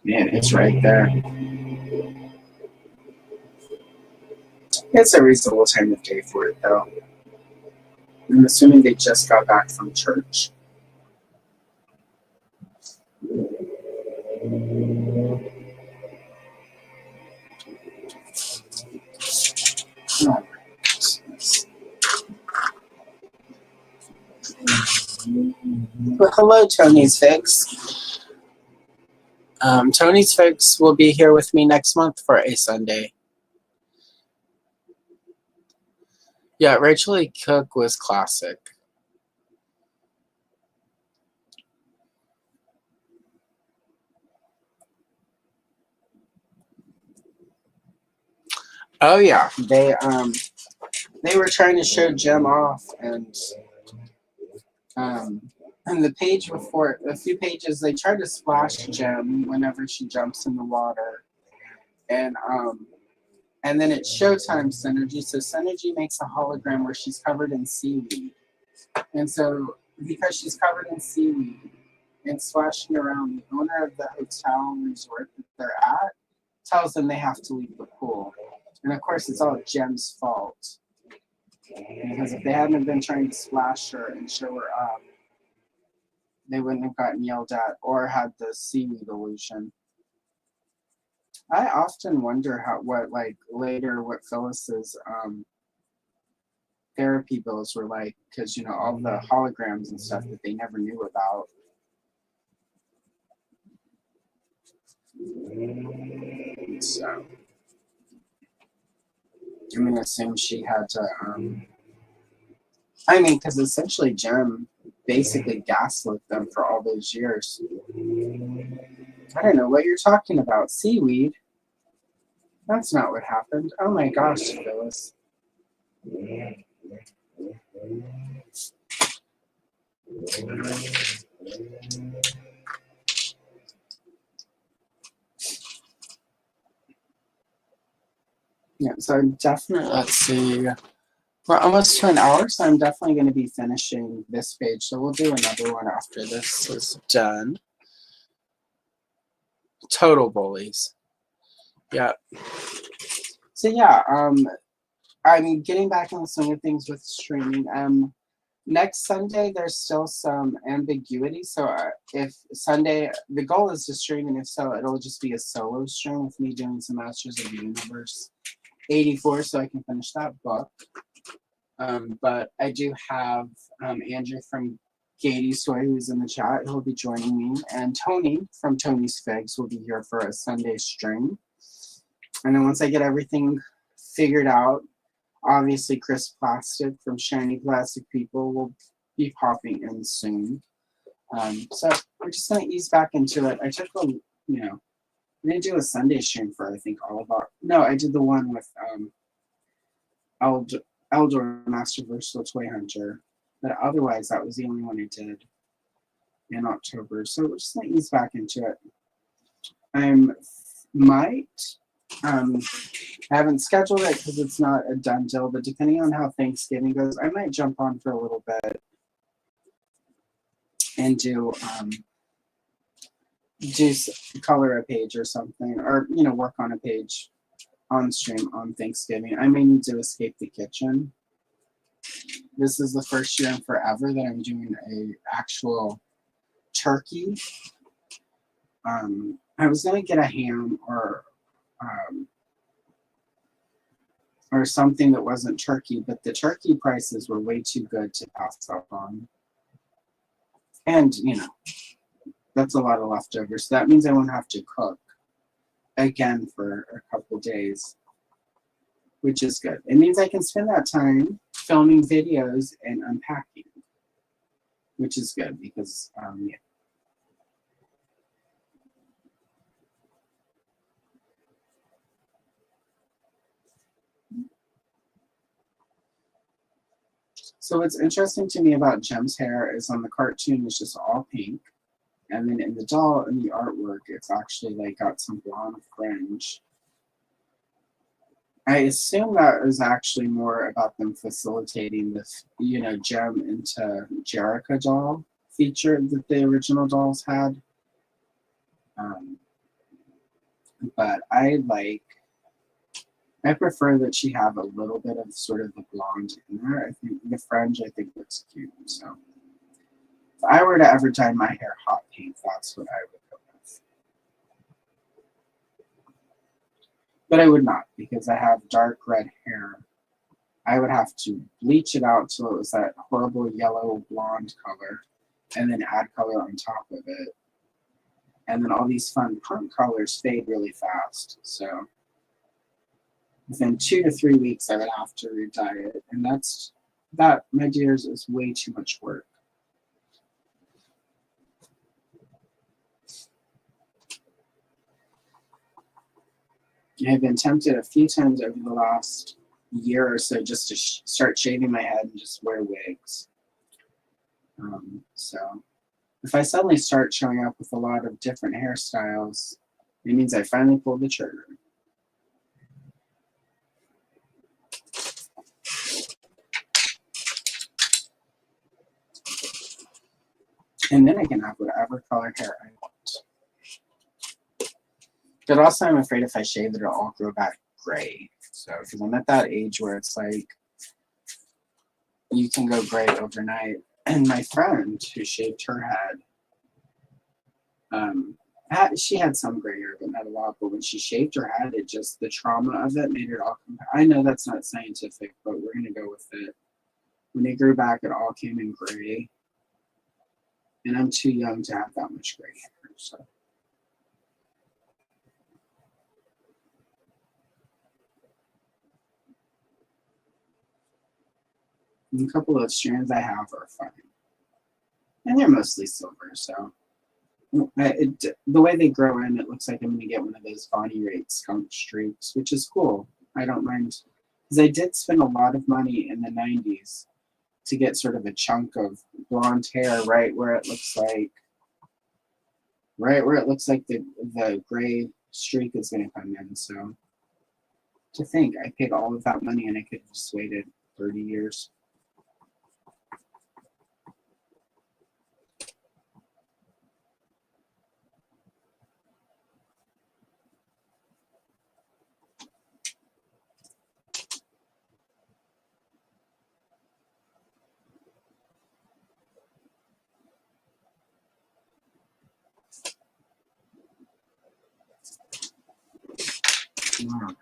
Man, it's right there. It's a reasonable time of day for it, though. I'm assuming they just got back from church. Oh, well, hello, Tony's Fix. Tony's Fix will be here with me next month for a Sunday. Yeah, Rachel E. Cook was classic. Oh yeah, they were trying to show Jem off, and the page before, a few pages, they tried to splash Jem whenever she jumps in the water, and then it's Showtime Synergy. So Synergy makes a hologram where she's covered in seaweed, and so because she's covered in seaweed and splashing around, the owner of the hotel resort that they're at tells them they have to leave the pool. And of course, it's all Jem's fault. Because if they hadn't been trying to splash her and show her up, they wouldn't have gotten yelled at or had the seaweed illusion. I often wonder what Phyllis's therapy bills were like, because all the holograms and stuff that they never knew about. So I'm gonna assume she had to because essentially Jem basically gaslit them for all those years. I don't know what you're talking about. Seaweed? That's not what happened. Oh my gosh, Phyllis. Yeah, so definitely, let's see. We're almost to an hour, so I'm definitely going to be finishing this page. So we'll do another one after this is done. Total bullies. Yeah. So yeah, I'm getting back in the swing of things with streaming. Next Sunday, there's still some ambiguity. So if Sunday, the goal is to stream, and if so, it'll just be a solo stream with me doing some Masters of the Universe 84, so I can finish that book. But I do have Andrew from Gatie's Toy, who's in the chat, who'll be joining me, and Tony from Tony's Figs will be here for a Sunday stream. And then once I get everything figured out, obviously Chris Plastic from Shiny Plastic People will be popping in soon. So we're just gonna ease back into it. I took a, I'm gonna do a Sunday stream for I think all of our. No, I did the one with Eldor Master Versatile Toy Hunter, but otherwise that was the only one I did in October. So we're just gonna ease back into it. I haven't scheduled it because it's not a done deal, but depending on how Thanksgiving goes, I might jump on for a little bit and do color a page or something, or work on a page on stream on Thanksgiving. I may need to escape the kitchen. This is the first year in forever that I'm doing a actual turkey. I was gonna get a ham or something that wasn't turkey, but the turkey prices were way too good to pass up on. And that's a lot of leftovers. So that means I won't have to cook again for a couple days, which is good. It means I can spend that time filming videos and unpacking, which is good because, yeah. So what's interesting to me about Jem's hair is on the cartoon, it's just all pink. And then in the doll, in the artwork, it's actually got some blonde fringe. I assume that is actually more about them facilitating this, Jem into Jerica doll feature that the original dolls had. But I I prefer that she have a little bit of sort of the blonde in there. I think the fringe, I think, looks cute. So if I were to ever dye my hair hot pink, that's what I would go with. But I would not, because I have dark red hair. I would have to bleach it out till it was that horrible yellow blonde color, and then add color on top of it. And then all these fun punk colors fade really fast. So within 2 to 3 weeks, I would have to re-dye it. And that, my dears, is way too much work. I've been tempted a few times over the last year or so just to start shaving my head and just wear wigs. So if I suddenly start showing up with a lot of different hairstyles, it means I finally pulled the trigger. And then I can have whatever color hair I want. But also I'm afraid if I shave it, it'll all grow back gray. So, because I'm at that age where it's like, you can go gray overnight. And my friend who shaved her head, she had some gray hair, but not a lot. But when she shaved her head, it just, the trauma of it made it all come back. I know that's not scientific, but we're going to go with it. When it grew back, it all came in gray. And I'm too young to have that much gray hair, so. And a couple of strands I have are fine. And they're mostly silver, so. The way they grow in, it looks like I'm going to get one of those Bonnie Raitt skunk streaks, which is cool. I don't mind. Because I did spend a lot of money in the 90s to get sort of a chunk of blonde hair right where it looks like the gray streak is going to come in. So to think, I paid all of that money and I could have just waited 30 years. All right.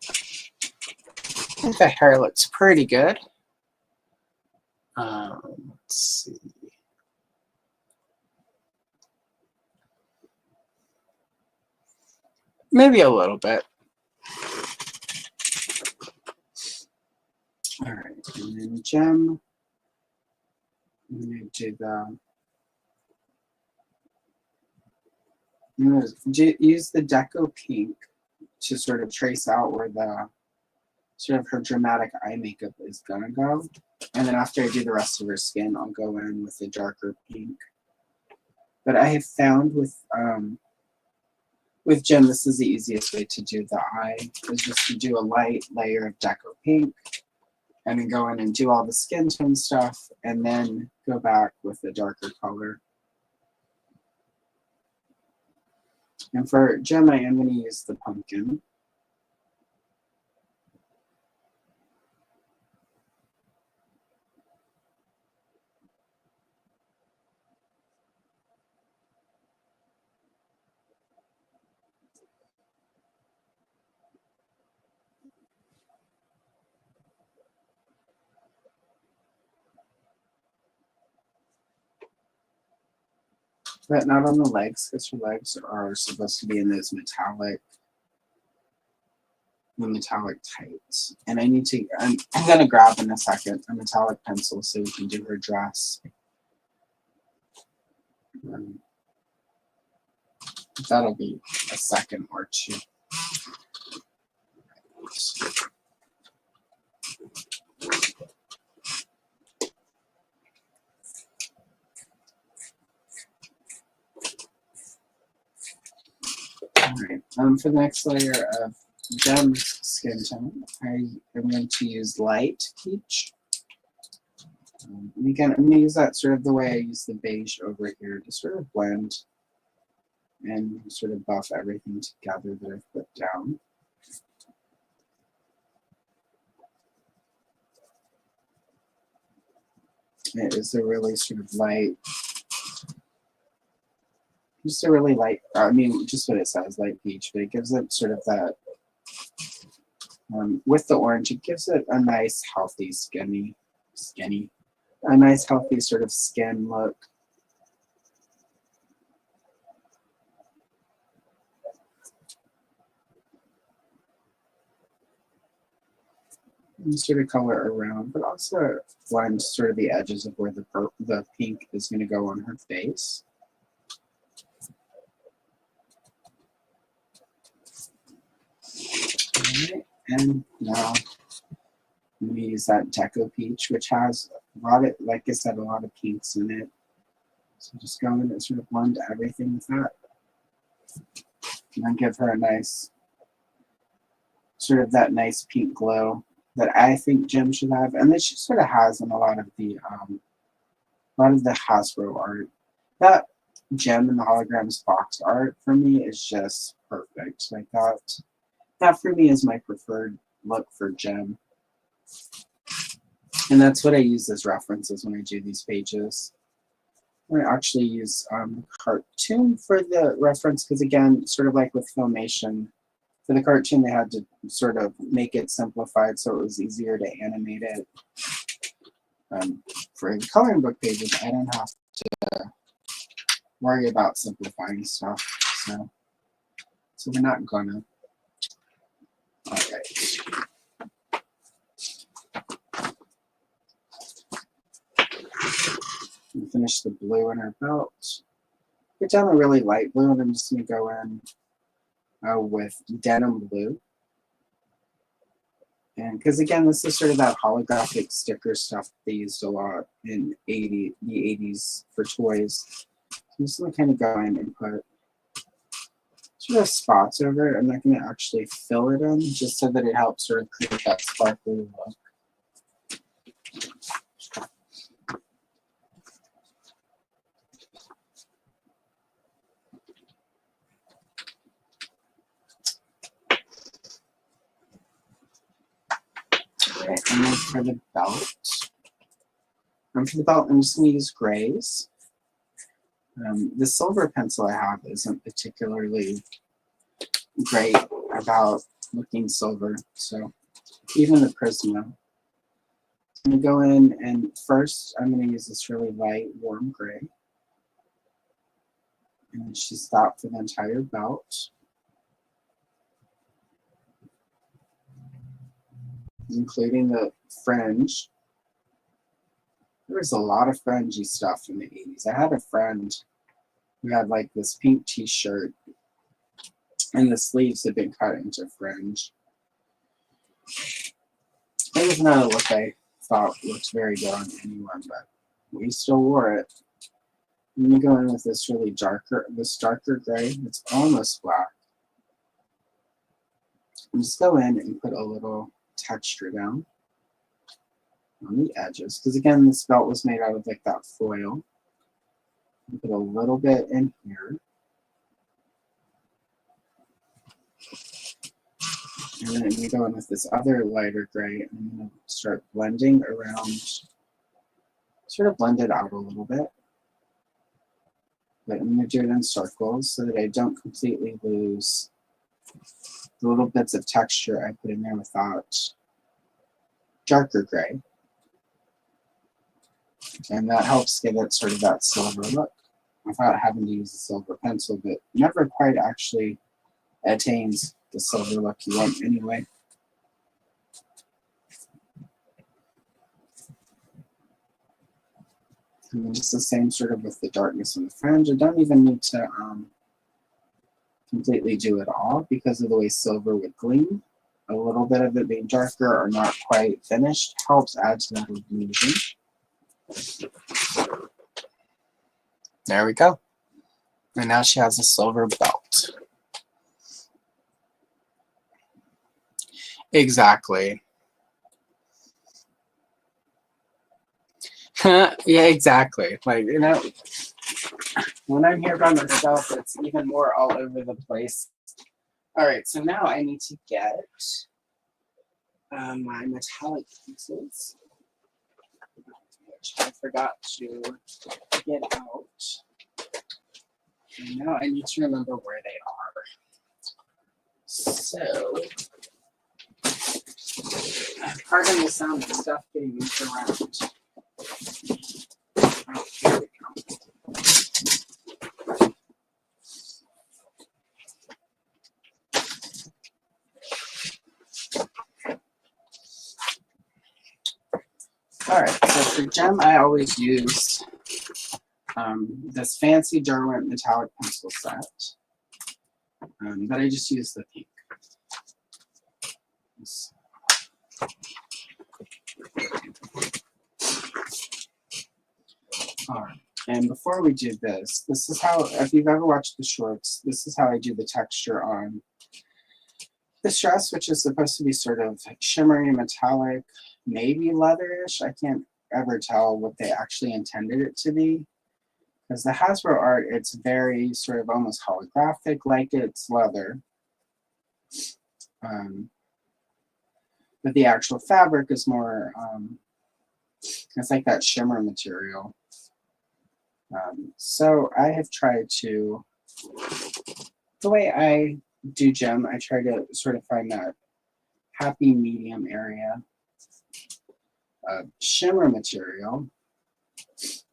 I think the hair looks pretty good. Let's see. Maybe a little bit. All right, and then gem. I'm going to use the Deco Pink to sort of trace out where the sort of her dramatic eye makeup is gonna go. And then after I do the rest of her skin, I'll go in with the darker pink. But I have found with Jem, this is the easiest way to do the eye, is just to do a light layer of Deco Pink and then go in and do all the skin tone stuff and then go back with a darker color. And for Jem, I am going to use the pumpkin. But not on the legs, because her legs are supposed to be in those metallic tights. And I need to, I'm going to grab in a second a metallic pencil so we can do her dress. That'll be a second or two. Alright, for the next layer of Gem's skin tone, I am going to use light peach. And again, I'm going to use that sort of the way I use the beige over here to sort of blend and sort of buff everything together that I've put down. It is a really sort of light, just a really light, I mean, just what it says, light peach, but it gives it sort of that, with the orange, it gives it a nice, healthy, a nice, healthy sort of skin look. And sort of color around, but also blend sort of the edges of where the pink is going to go on her face. Alright, and now I'm going to use that Deco Peach, which has a lot of, like I said, a lot of pinks in it. So just go in and sort of blend everything with that. And then give her a nice, sort of that nice pink glow that I think Gem should have, and that she sort of has in a lot of the Hasbro art. That Gem and the Holograms box art for me is just perfect. Like that for me is my preferred look for Gem, and that's what I use as references when I do these pages. I actually use cartoon for the reference because, again, sort of like with Filmation, for the cartoon, they had to sort of make it simplified so it was easier to animate it. For the coloring book pages, I don't have to worry about simplifying stuff. So we're not gonna. All right. We finish the blue in our belt. Get down a really light blue, and I'm just gonna go in with denim blue. And because again, this is sort of that holographic sticker stuff they used a lot in the 80s for toys. So I'm just going to kind of go in and put sort of spots over it. I'm not going to actually fill it in, just so that it helps sort of create that sparkly look. Right, and then for the belt, I'm just going to use grays. The silver pencil I have isn't particularly great about looking silver, so even the Prisma. I'm going to go in, and first I'm going to use this really light, warm gray. And she's that for the entire belt. Including the fringe. There was a lot of fringy stuff in the 80s. I had a friend who had like this pink t-shirt and the sleeves had been cut into fringe. It was not a look I thought looked very good on anyone, but we still wore it. I'm going to go in with this darker gray. It's almost black. And just go in and put a little texture down on the edges, because again, this belt was made out of like that foil. Put a little bit in here, and then we go in with this other lighter gray, and I'm going to start blending around, sort of blend it out a little bit, but I'm going to do it in circles so that I don't completely lose the little bits of texture I put in there with that darker gray. And that helps give it sort of that silver look without having to use a silver pencil, but never quite actually attains the silver look you want anyway. And then just the same sort of with the darkness on the fringe. I don't even need to completely do it all because of the way silver would gleam. A little bit of it being darker or not quite finished helps add to that illusion. There we go. And now she has a silver belt. Exactly. Yeah, exactly. Like, you know, when I'm here by myself, it's even more all over the place. All right, so now I need to get my metallic pieces. which I forgot to get out. And now I need to remember where they are. So, pardon the sound of stuff getting moved around. Oh, here we go. Alright, so for gem, I always use this fancy Derwent metallic pencil set, but I just use the pink. Alright, and before we do this, this is how, if you've ever watched the shorts, this is how I do the texture on this dress, which is supposed to be sort of shimmery, metallic, maybe leatherish. I can't ever tell what they actually intended it to be. Because the Hasbro art, it's very sort of almost holographic, like it's leather. But the actual fabric is more, it's like that shimmer material. So I have tried to, the way I do gem, I try to sort of find that happy medium area of shimmer material,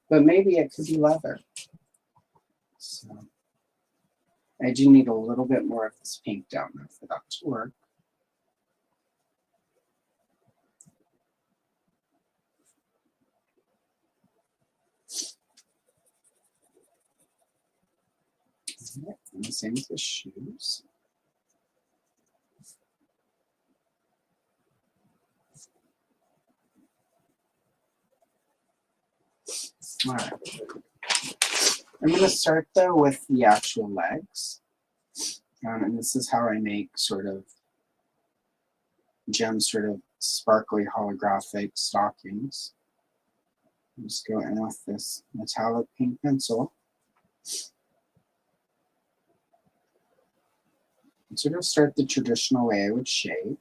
but maybe it could be leather. So I do need a little bit more of this pink down there for that to work. And the same with the shoes. All right. I'm going to start though with the actual legs. And this is how I make sort of gem, sort of sparkly holographic stockings. I'll just go in with this metallic pink pencil. And sort of start the traditional way I would shade.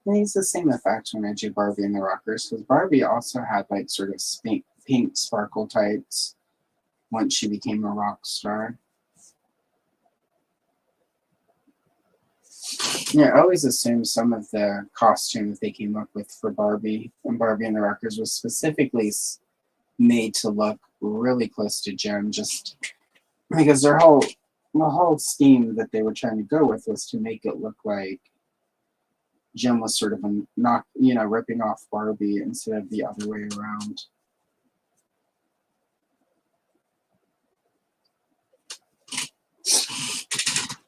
I use the same effect when I do Barbie and the Rockers, because Barbie also had like sort of pink sparkle tights once she became a rock star. Yeah, I always assumed some of the costume that they came up with for Barbie and Barbie and the Rockers was specifically made to look really close to Jem, just because the whole scheme that they were trying to go with was to make it look like Jem was sort of ripping off Barbie instead of the other way around.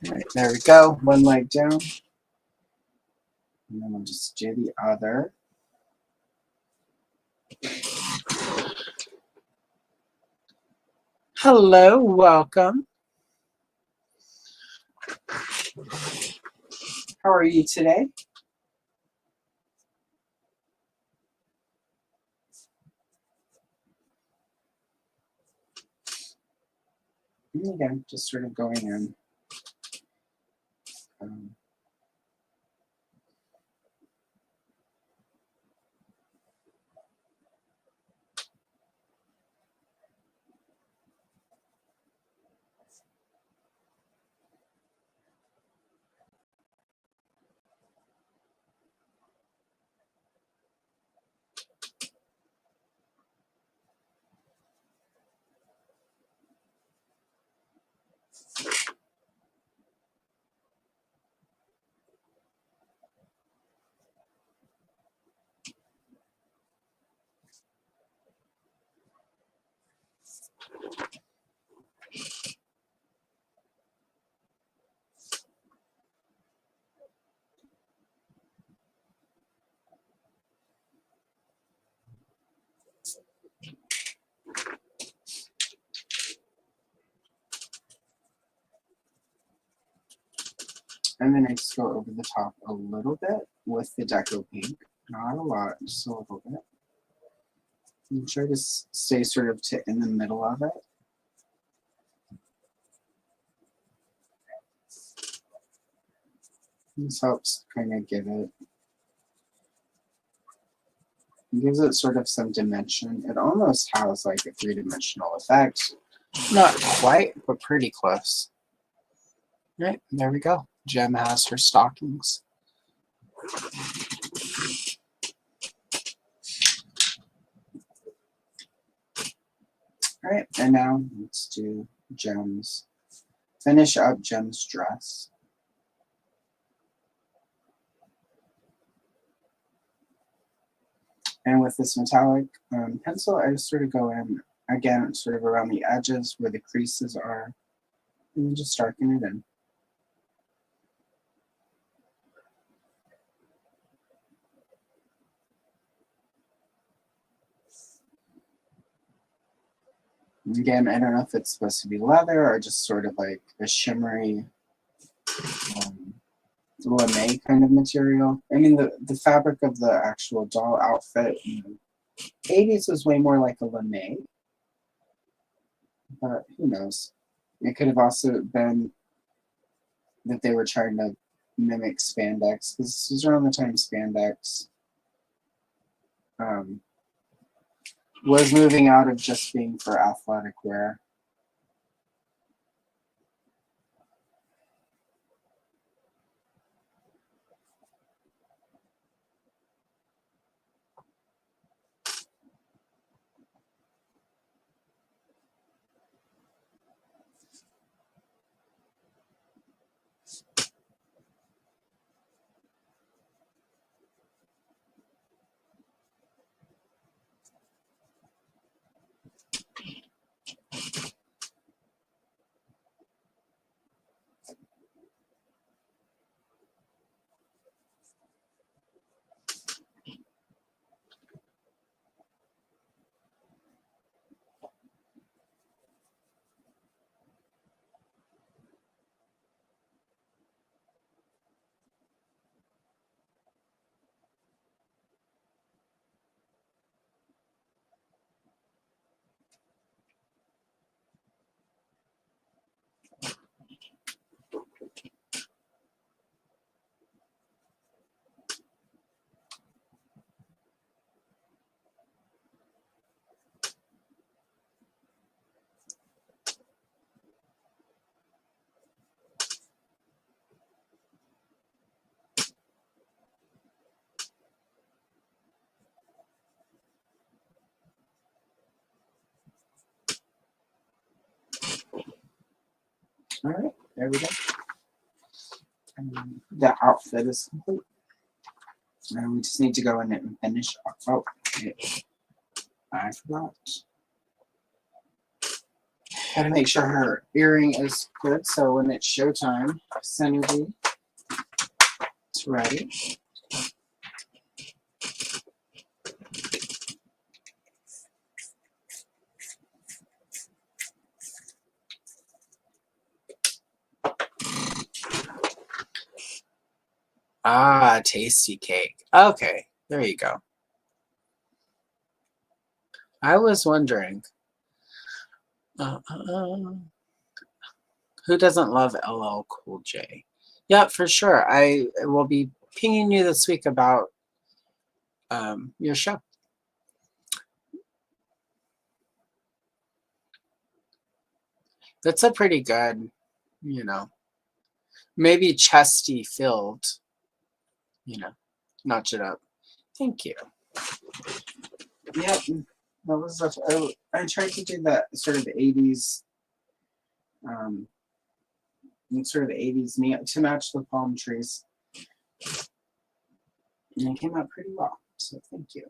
All right, there we go. One leg down. And then we'll just do the other. Hello, welcome. How are you today? And again, just sort of going in. And then I just go over the top a little bit with the Deco Pink. Not a lot, just a little bit. And try to stay sort of in the middle of it. This helps kind of give it, gives it sort of some dimension. It almost has like a three-dimensional effect. Not quite, but pretty close. All right, there we go. Jem has her stockings. All right, and now let's do Jem's, finish up Jem's dress. And with this metallic pencil, I just sort of go in, again, sort of around the edges where the creases are, and just darken it in. Again, I don't know if it's supposed to be leather or just sort of like a shimmery lame kind of material. I mean, the fabric of the actual doll outfit in the 80s was way more like a lame, but who knows? It could have also been that they were trying to mimic spandex, because this was around the time spandex was moving out of just being for athletic wear. All right, there we go. The outfit is complete. And we just need to go in and finish. Oh, I forgot. Gotta make sure her earring is good, so when it's showtime, Synergy, it's ready. Ah, tasty cake. Okay, there you go. I was wondering, who doesn't love LL Cool J? Yeah, for sure. I will be pinging you this week about your show. That's a pretty good, you know, maybe chesty filled, you know, notch it up. Thank you. Yep, that was I tried to do that sort of 80s, sort of 80s to match the palm trees, and it came out pretty well. So thank you.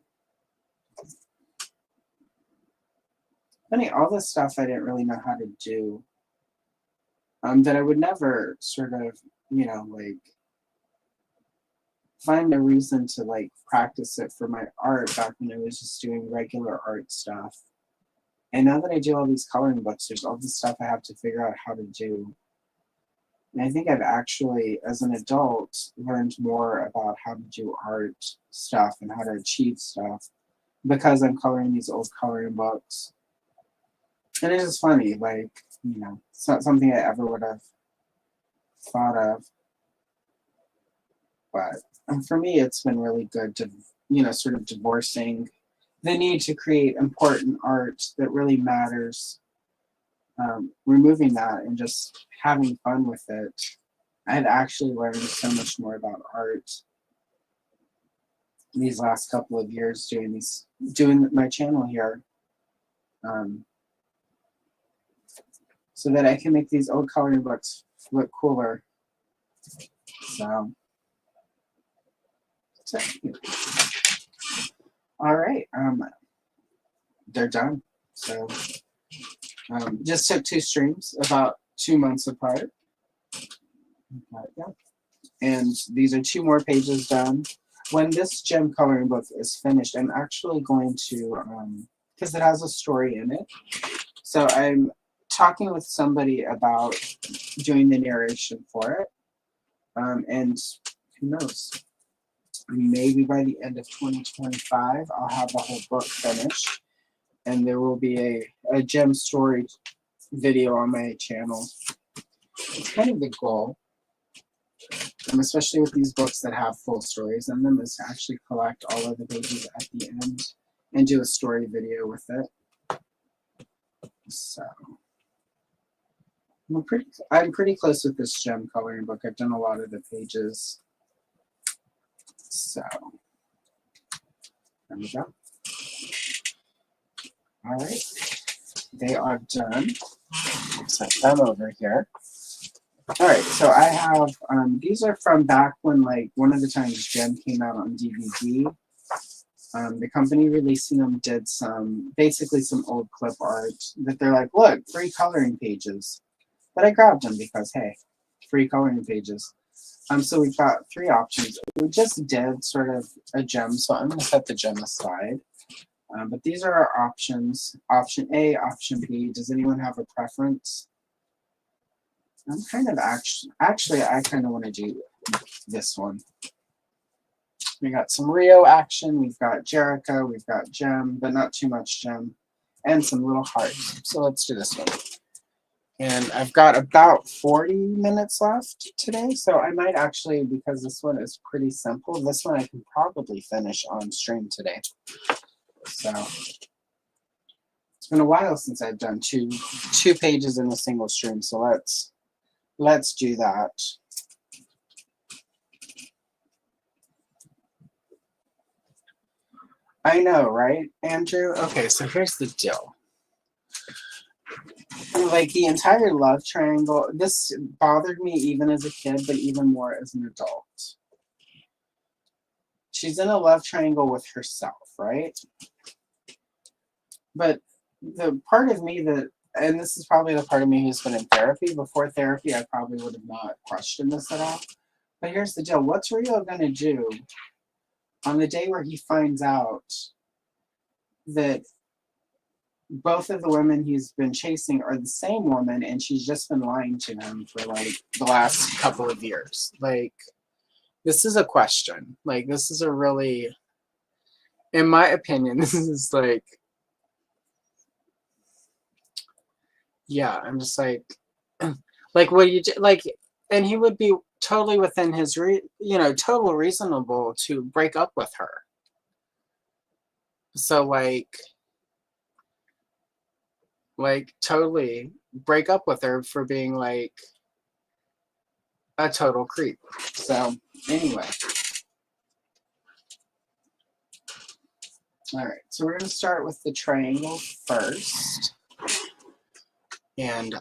Funny, all this stuff I didn't really know how to do. That I would never sort of, you know, like find a reason to like practice it for my art back when I was just doing regular art stuff. And now that I do all these coloring books, there's all this stuff I have to figure out how to do. And I think I've actually, as an adult, learned more about how to do art stuff and how to achieve stuff because I'm coloring these old coloring books. And it's just funny, like, you know, it's not something I ever would have thought of. But for me, it's been really good to, you know, sort of divorcing the need to create important art that really matters, removing that and just having fun with it. I had actually learned so much more about art these last couple of years doing my channel here, so that I can make these old coloring books look cooler. So all right, they're done. So just took 2 streams about 2 months apart. Yeah. And these are 2 more pages done. When this gem coloring book is finished, I'm actually going to, because it has a story in it, so I'm talking with somebody about doing the narration for it. And who knows, maybe by the end of 2025, I'll have the whole book finished, and there will be a gem story video on my channel. It's kind of the goal, especially with these books that have full stories in them, is to actually collect all of the pages at the end and do a story video with it. So I'm pretty close with this gem coloring book. I've done a lot of the pages. So there we go. All right, they are done. Set them over here. All right, so I have, these are from back when, like, one of the times Gem came out on DVD. The company releasing them did basically some old clip art that they're like, look, free coloring pages. But I grabbed them because, hey, free coloring pages. So we've got 3 options. We just did sort of a gem, so I'm going to set the gem aside. But these are our options. Option A, option B. Does anyone have a preference? I'm kind of actually, I kind of want to do this one. We got some Rio action. We've got Jericho. We've got Gem, but not too much Gem. And some little hearts. So let's do this one. And I've got about 40 minutes left today. So I might actually, because this one is pretty simple, this one I can probably finish on stream today. So it's been a while since I've done two pages in a single stream. So let's do that. I know, right, Andrew? Okay, so here's the deal. Like, the entire love triangle, this bothered me even as a kid, but even more as an adult. She's in a love triangle with herself, right? But the part of me that, and this is probably the part of me who's been in therapy. Before therapy, I probably would have not questioned this at all. But here's the deal. What's Rio going to do on the day where he finds out that both of the women he's been chasing are the same woman and she's just been lying to him for, like, the last couple of years? Like, this is a question. Like, this is a really, in my opinion, this is like, yeah, I'm just like what do you do? Like, and he would be totally within his, total reasonable to break up with her. So, like totally break up with her for being, like, a total creep. So, anyway. All right, so we're going to start with the triangle first. And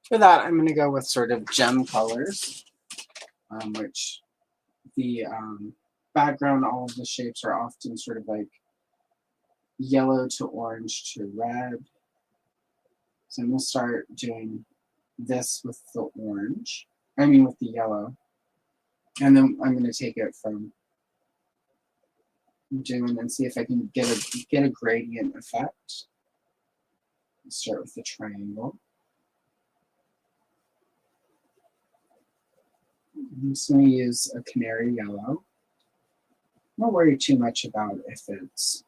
for that, I'm going to go with sort of gem colors, which the background, all of the shapes are often sort of like yellow to orange to red. So I'm going to start doing this with the orange, with the yellow. And then I'm going to take it from doing and see if I can get a gradient effect. Start with the triangle. I'm just going to use a canary yellow. Don't worry too much about if it's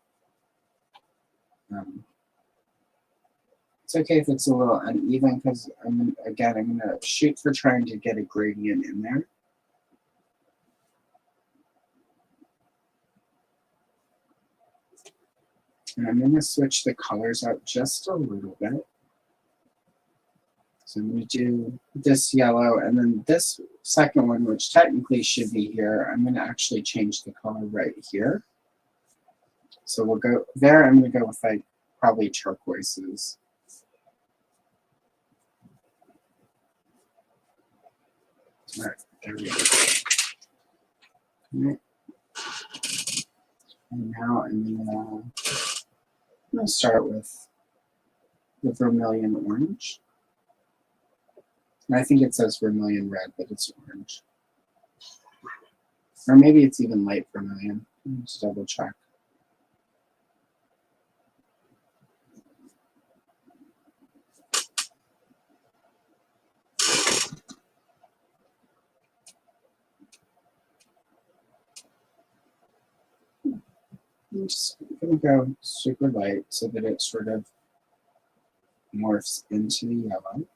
okay if it's a little uneven, because I'm going to shoot for trying to get a gradient in there. And I'm going to switch the colors out just a little bit. So I'm going to do this yellow, and then this second one, which technically should be here, I'm going to actually change the color right here. So we'll go there. I'm going to go with like probably turquoises. All right, there we go. All right. And now I'm going to start with the vermilion orange. And I think it says vermilion red, but it's orange. Or maybe it's even light vermilion. Let's double check. I'm just going to go super light so that it sort of morphs into the yellow.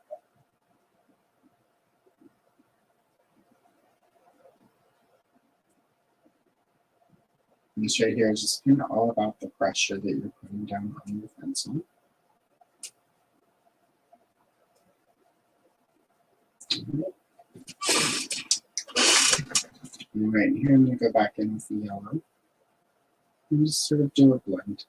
And this right here is just kind of all about the pressure that you're putting down on your pencil. And right here, I'm going to go back in with the yellow and just sort of do a blend.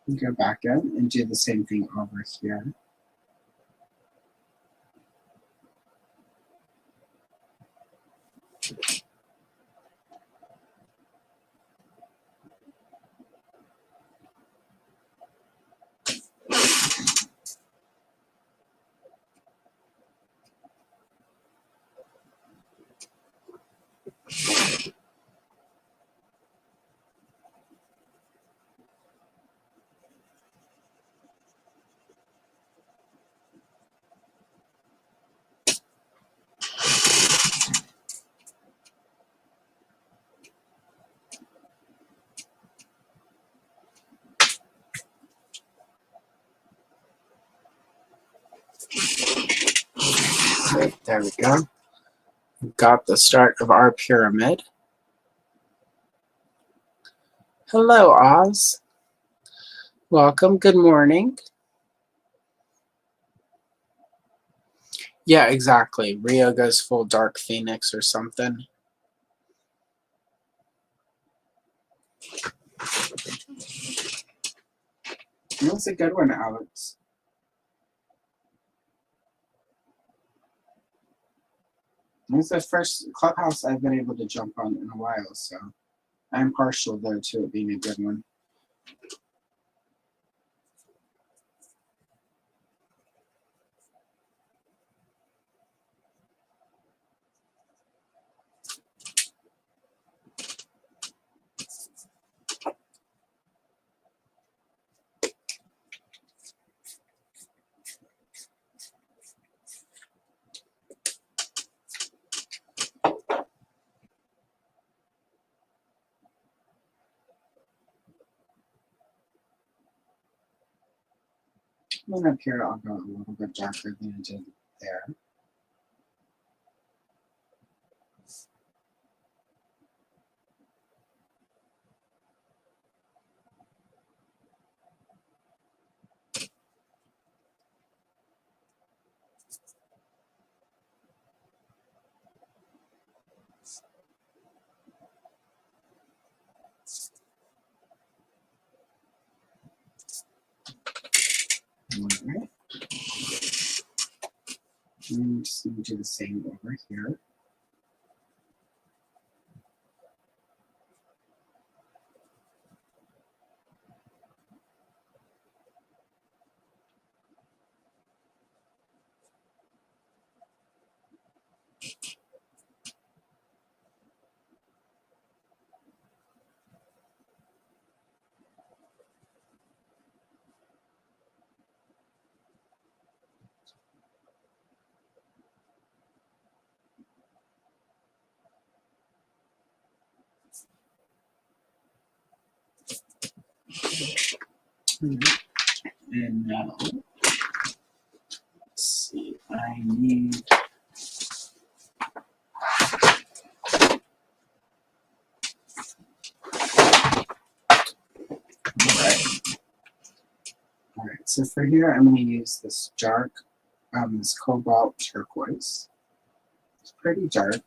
And go back in and do the same thing over here. There we go. We've got the start of our pyramid. Hello, Oz. Welcome. Good morning. Yeah, exactly. Rio goes full Dark Phoenix or something. That's a good one, Alex. It's the first Clubhouse I've been able to jump on in a while, so I'm partial though to it being a good one. And up here, I'll go a little bit darker than I did there. All right. And just going to do the same over here. And now, let's see, I need All right, so for here, I'm going to use this dark, this cobalt turquoise. It's pretty dark.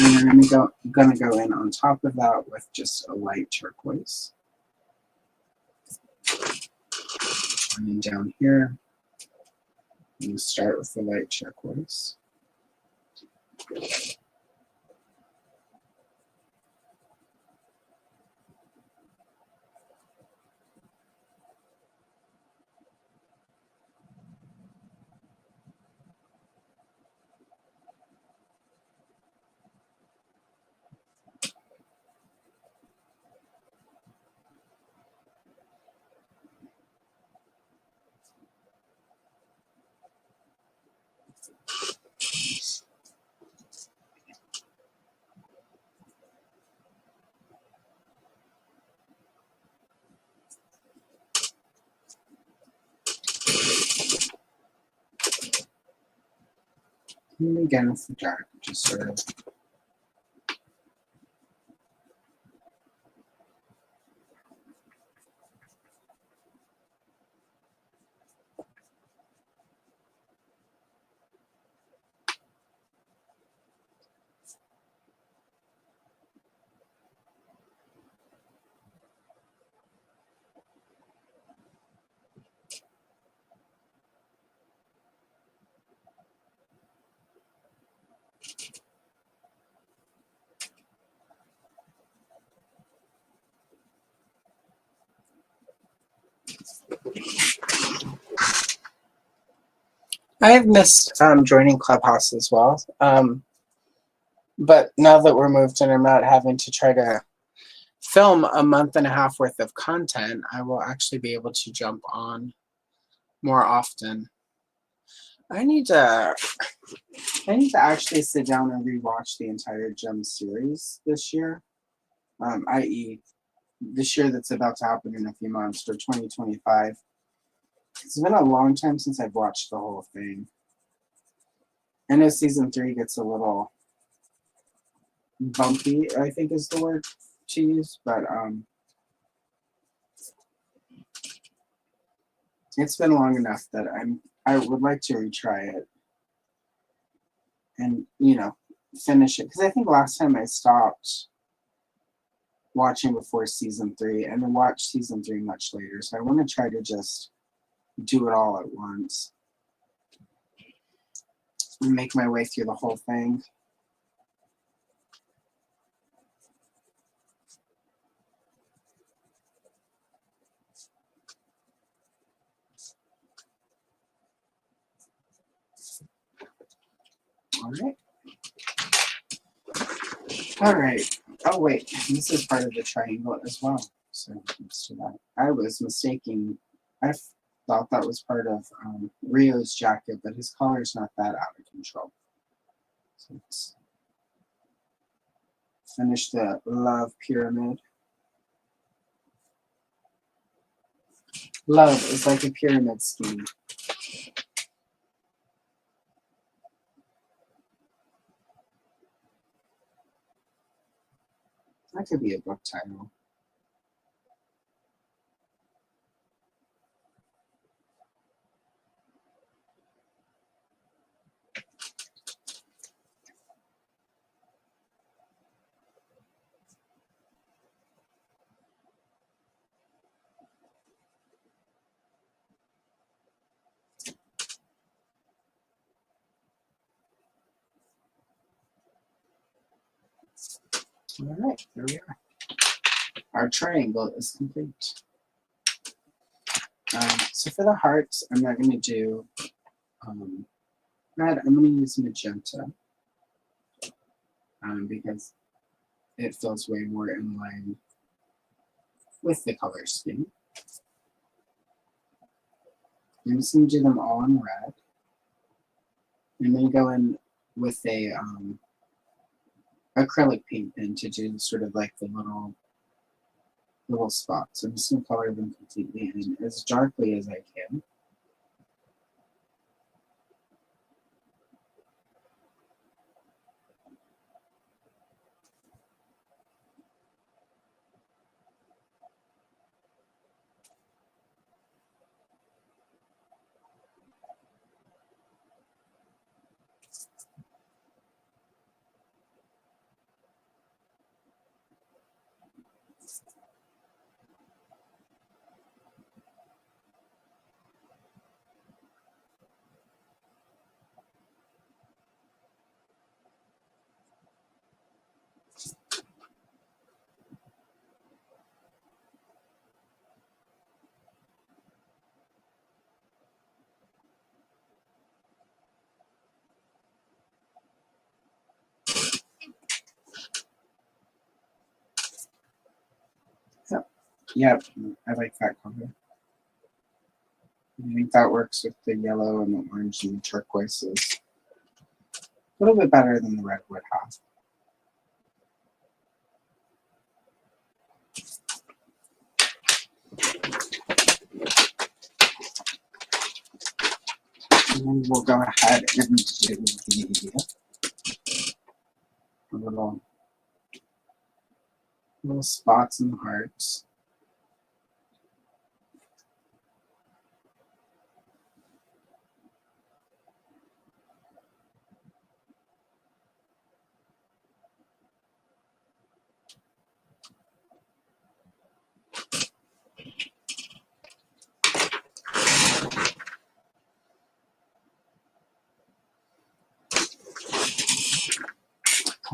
And then I'm going to go in on top of that with just a light turquoise. And then down here, I'm going to start with the light turquoise. And again with the dark, just sort of I've missed joining Clubhouse as well. But now that we're moved and I'm not having to try to film a month and a half worth of content, I will actually be able to jump on more often. I need to actually sit down and rewatch the entire Gem series this year, i.e. this year that's about to happen in a few months, or 2025. It's been a long time since I've watched the whole thing. I know season 3 gets a little bumpy, I think is the word to use, but it's been long enough that I would like to retry it and, you know, finish it, because I think last time I stopped watching before season 3 and then watched season 3 much later, so I want to try to just do it all at once and make my way through the whole thing. All right. All right. Oh, wait. This is part of the triangle as well. So let's do that. I was mistaken. I thought that was part of Rio's jacket, but his collar's not that out of control. So let's finish the love pyramid. Love is like a pyramid scheme. That could be a book title. All right, there we are. Our triangle is complete. So for the hearts, I'm not going to do red. I'm going to use magenta because it feels way more in line with the color scheme. I'm just going to do them all in red. And then go in with a acrylic paint pen to do sort of like the little spots. I'm just going to color them completely in as darkly as I can. Yep, I like that color. I think that works with the yellow and the orange and the turquoises. A little bit better than the red would have. And then we'll go ahead and do the little spots and hearts.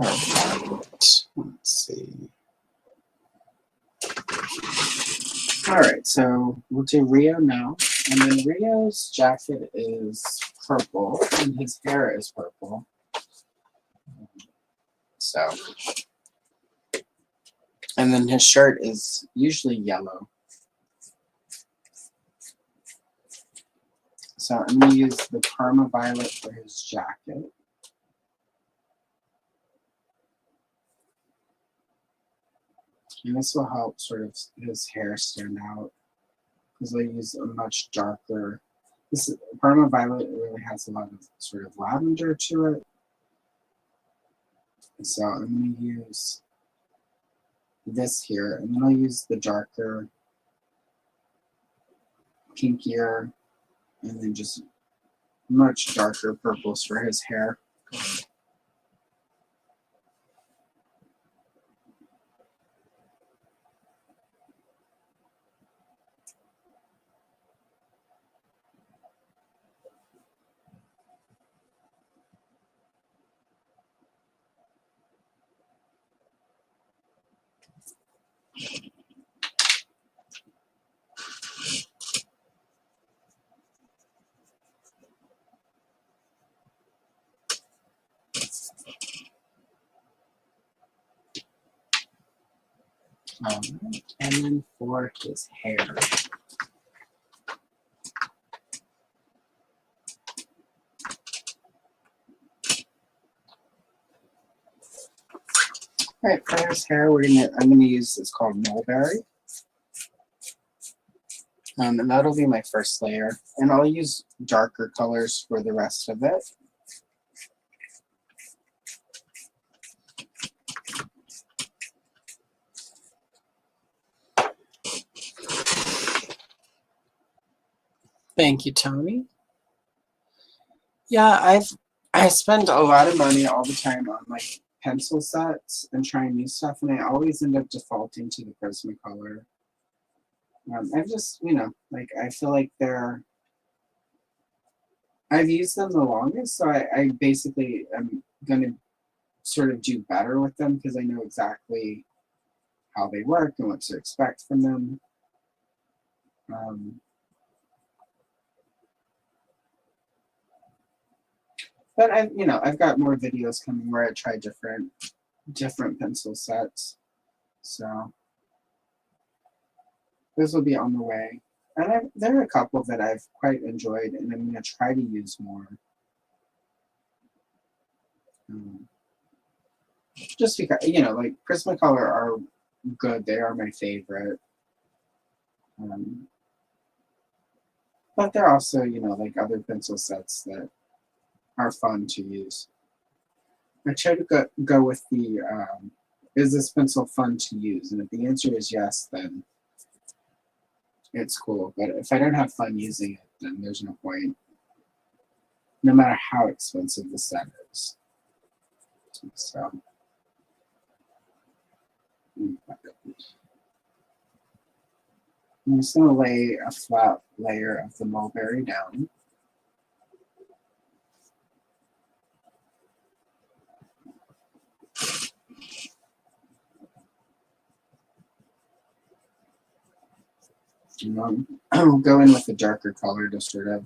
Perfect. Let's see. All right, so we'll do Rio now. And then Rio's jacket is purple and his hair is purple. So, and then his shirt is usually yellow. So I'm going to use the Parma Violet for his jacket. And this will help sort of his hair stand out because I use a much darker. This Parma Violet really has a lot of sort of lavender to it. So I'm going to use this here, and then I'll use the darker, pinkier, and then just much darker purples for his hair. And then for his hair. All right, for his hair, I'm gonna use this called Mulberry. And that'll be my first layer. And I'll use darker colors for the rest of it. Thank you, Tony. Yeah, I spend a lot of money all the time on like pencil sets and trying new stuff, and I always end up defaulting to the Prismacolor. I've just, like I feel like I've used them the longest, so I basically am going to sort of do better with them because I know exactly how they work and what to expect from them. But I've got more videos coming where I try different pencil sets. So this will be on the way. And there are a couple that I've quite enjoyed, and I'm going to try to use more. Just because, you know, like Prismacolor are good. They are my favorite. But they're also, you know, like other pencil sets that are fun to use. I try to go with the, is this pencil fun to use? And if the answer is yes, then it's cool. But if I don't have fun using it, then there's no point, no matter how expensive the set is. So, I'm just going to lay a flat layer of the mulberry down. I'll go in with a darker color to sort of,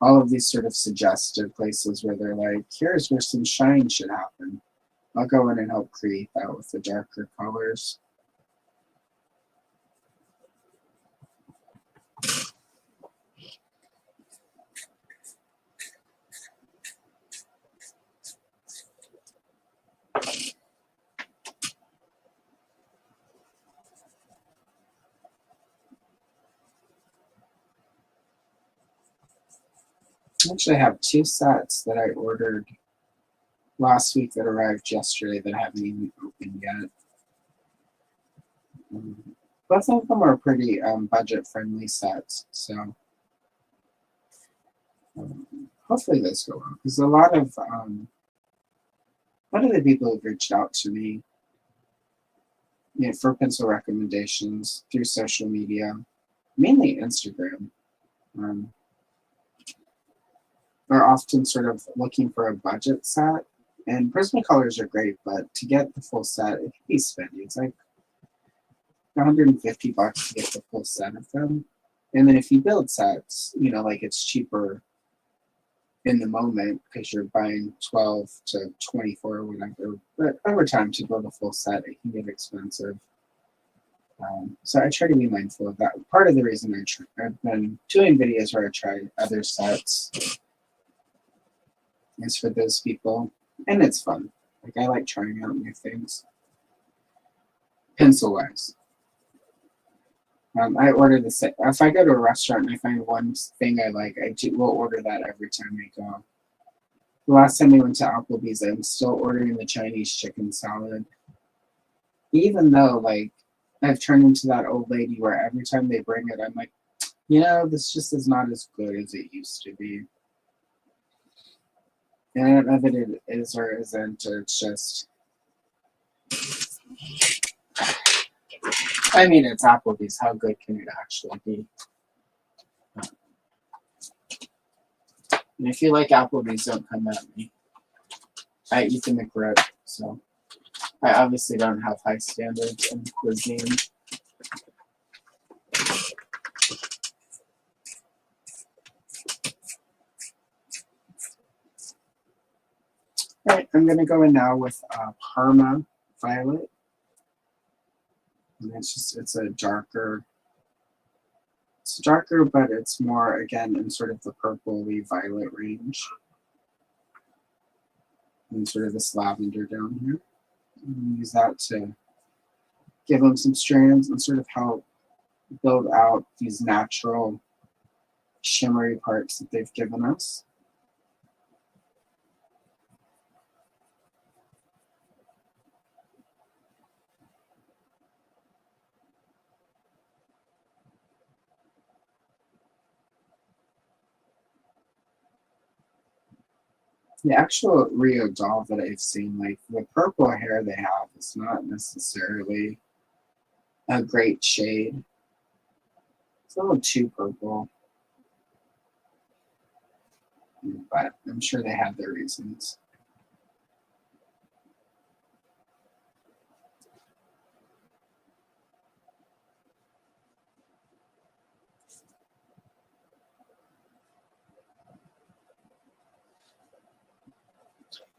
all of these sort of suggestive places where they're like, here's where some shine should happen. I'll go in and help create that with the darker colors. I actually have 2 sets that I ordered last week that arrived yesterday that I haven't even opened yet. Both of them are pretty budget-friendly sets, so hopefully those go well. Because a lot of the people have reached out to me, you know, for pencil recommendations through social media, mainly Instagram. Are often sort of looking for a budget set, and Prismacolors are great, but to get the full set, it can be spendy. It's like $150 to get the full set of them. And then if you build sets, you know, like it's cheaper in the moment because you're buying 12 to 24 or whatever. But over time, to build a full set, it can get expensive. So I try to be mindful of that. Part of the reason I've been doing videos where I try other sets is for those people, and it's fun. Like, I like trying out new things. Pencil-wise. I order the set. If I go to a restaurant and I find one thing I like, will order that every time I go. The last time we went to Applebee's, I'm still ordering the Chinese chicken salad. Even though, like, I've turned into that old lady where every time they bring it, I'm like, you know, this just is not as good as it used to be. And I don't know that it is or isn't, or it's just, I mean, it's Applebee's. How good can it actually be? And if you like Applebee's, don't come at me. I eat the McRib, so I obviously don't have high standards in cuisine. All right, I'm going to go in now with Parma Violet. And it's a darker, but it's more, again, in sort of the purpley violet range. And sort of this lavender down here. And use that to give them some strands and sort of help build out these natural shimmery parts that they've given us. The actual Rio doll that I've seen, like the purple hair they have is not necessarily a great shade. It's a little too purple, but I'm sure they have their reasons.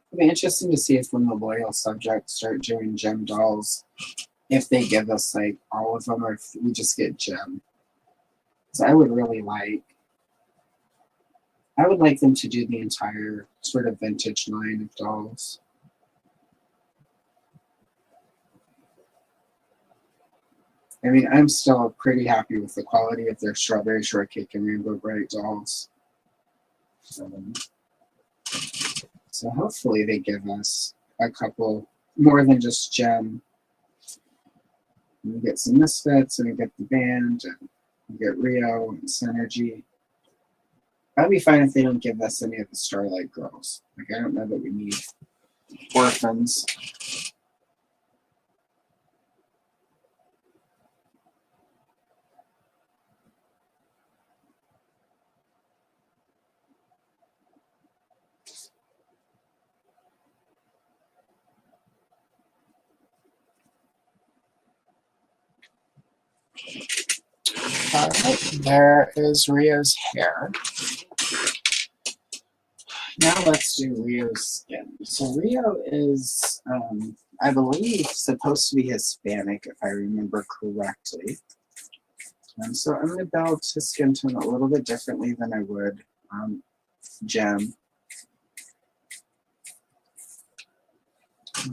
It'll be interesting to see if when the loyal subjects start doing gem dolls, if they give us like all of them or if we just get gem. So I would like them to do the entire sort of vintage line of dolls. I mean, I'm still pretty happy with the quality of their Strawberry Shortcake and Rainbow Bright dolls. So hopefully they give us a couple more than just Gem. We get some Misfits, and we get the band, and we get Rio and Synergy. I'd be fine if they don't give us any of the Starlight Girls. Like, I don't know that we need orphans. All right, there is Rio's hair. Now let's do Rio's skin. So Rio is, I believe, supposed to be Hispanic, if I remember correctly. So I'm going to build his skin tone a little bit differently than I would Gem.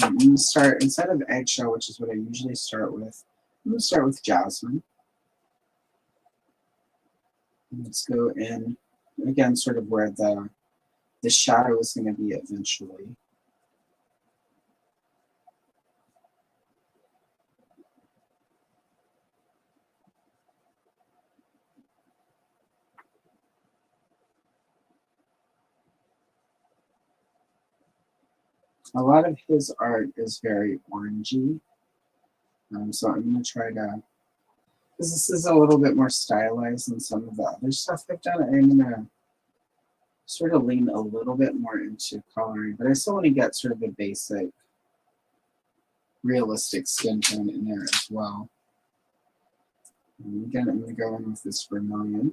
I'm going to start, instead of Eggshell, which is what I usually start with, I'm going to start with Jasmine. Let's go in, again, sort of where the shadow is going to be eventually. A lot of his art is very orangey. So I'm going to try to, because this is a little bit more stylized than some of the other stuff I've done, I'm going to sort of lean a little bit more into coloring, but I still want to get sort of a basic, realistic skin tone in there as well. And again, I'm going to go in with this vermilion.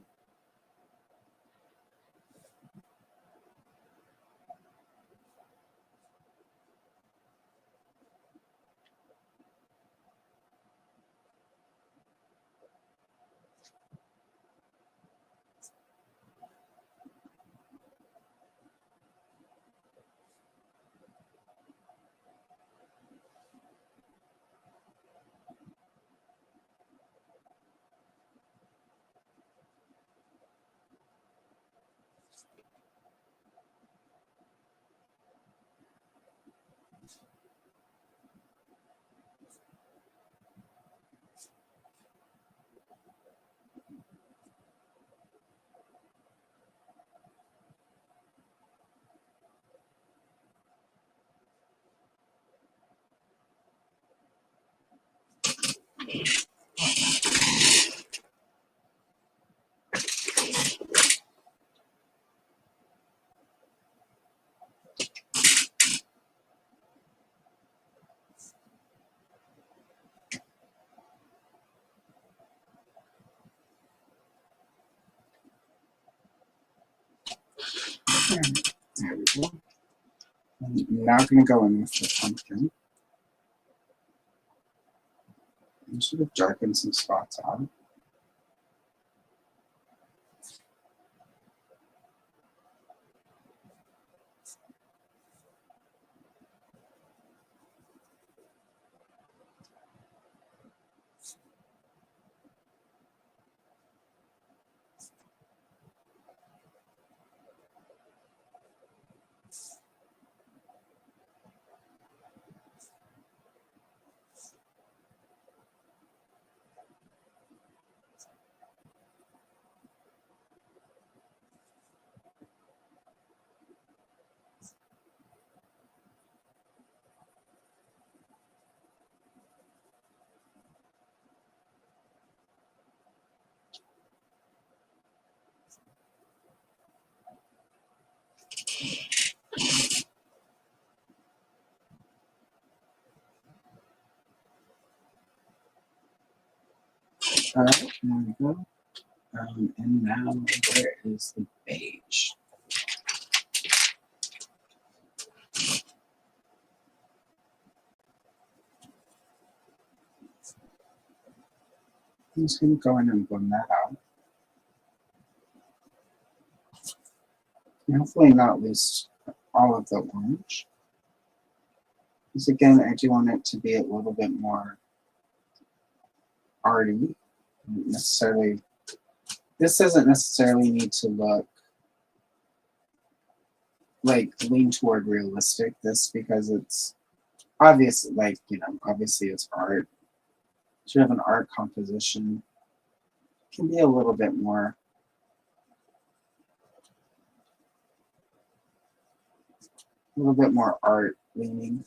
There we go. I'm now going to go in with the pumpkin and sort of darken some spots out. All right, there we go. And now, where is the beige? I'm just going to go in and blend that out. And hopefully not lose all of the orange. Because again, I do want it to be a little bit more arty. Necessarily, this doesn't necessarily need to look like lean toward realistic. This because it's obvious, like obviously it's art. Sort of an art composition can be a little bit more art leaning.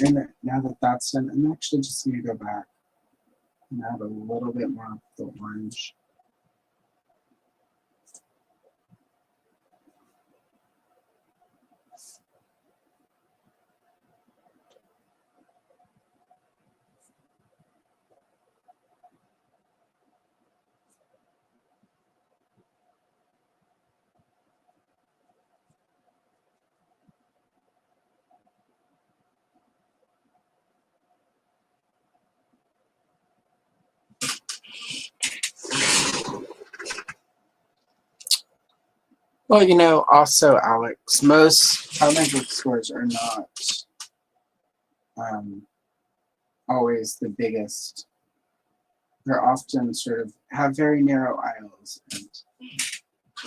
And now that that's done, I'm actually just going to go back and add a little bit more of the orange. Well, also, Alex, most comic book stores are not always the biggest. They're often sort of have very narrow aisles and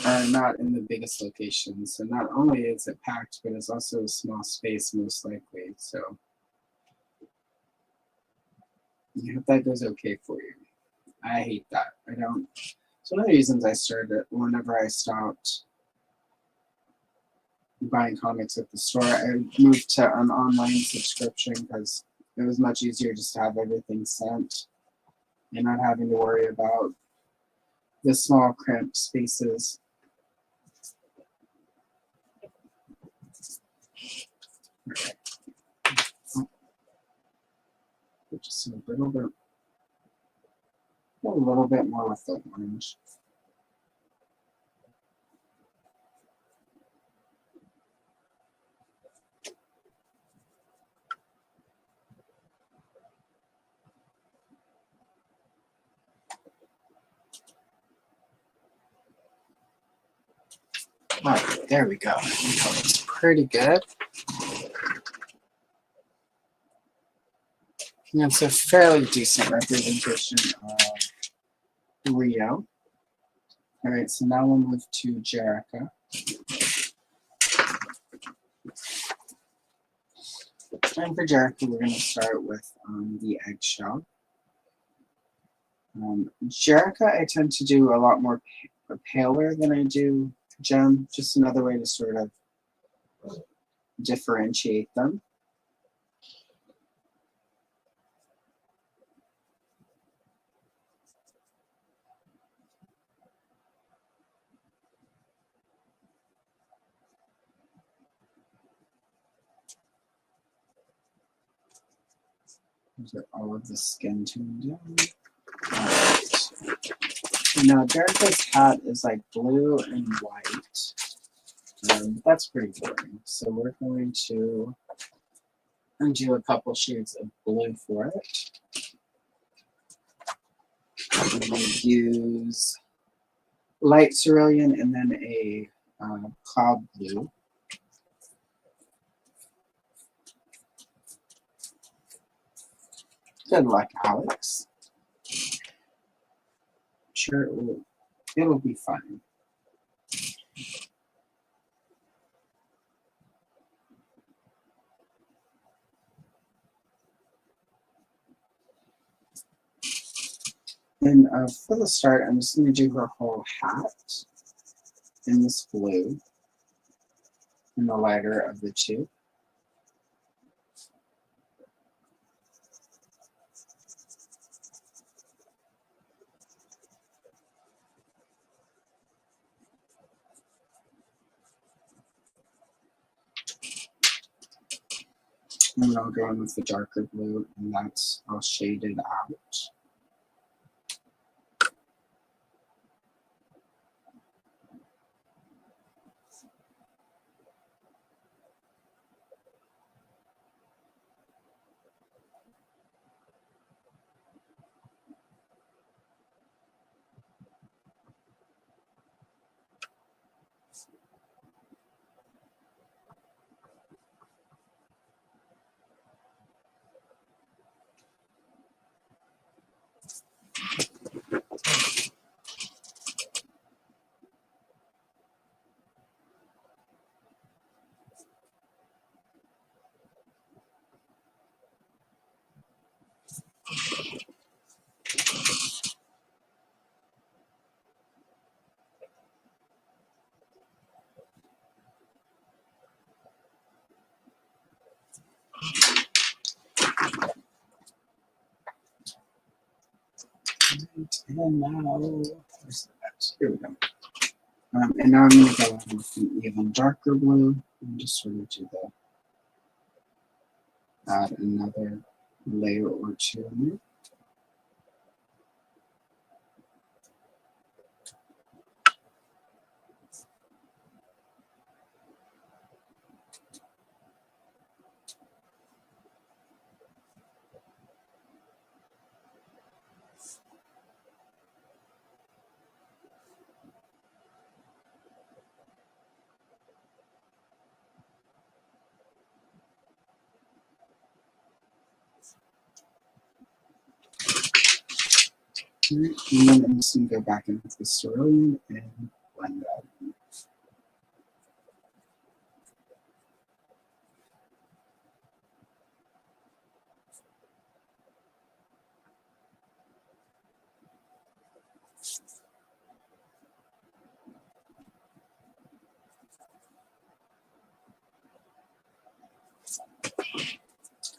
are not in the biggest locations. So not only is it packed, but it's also a small space most likely. So I hope that goes okay for you. I hate that. I don't. It's one of the reasons I started whenever I stopped buying comics at the store, I moved to an online subscription because it was much easier just to have everything sent and not having to worry about the small cramped spaces. Okay. Just a little bit more with the orange. All right, there we go. It's pretty good. And it's a fairly decent representation of Rio. All right, so now we'll move to Jerica. And for Jerica, we're going to start with the eggshell. Jerica, I tend to do a lot more paler than I do gem, just another way to sort of differentiate them. Get all of the skin toned down. All right. Now, Jerica's hat is like blue and white. That's pretty boring. So we're going to do a couple shades of blue for it. I'm going to use light cerulean and then a cloud blue. Good luck, Alex. Sure, it'll be fine. And for the start, I'm just going to do her whole hat in this blue, in the lighter of the two. And then I'll go in with the darker blue, and that's all shaded out. And now, where's that? Here we go. And now I'm going to go in with an even darker blue and just sort of do add another layer or two in there. And then I'm just going to go back in with the cerulean and blend that.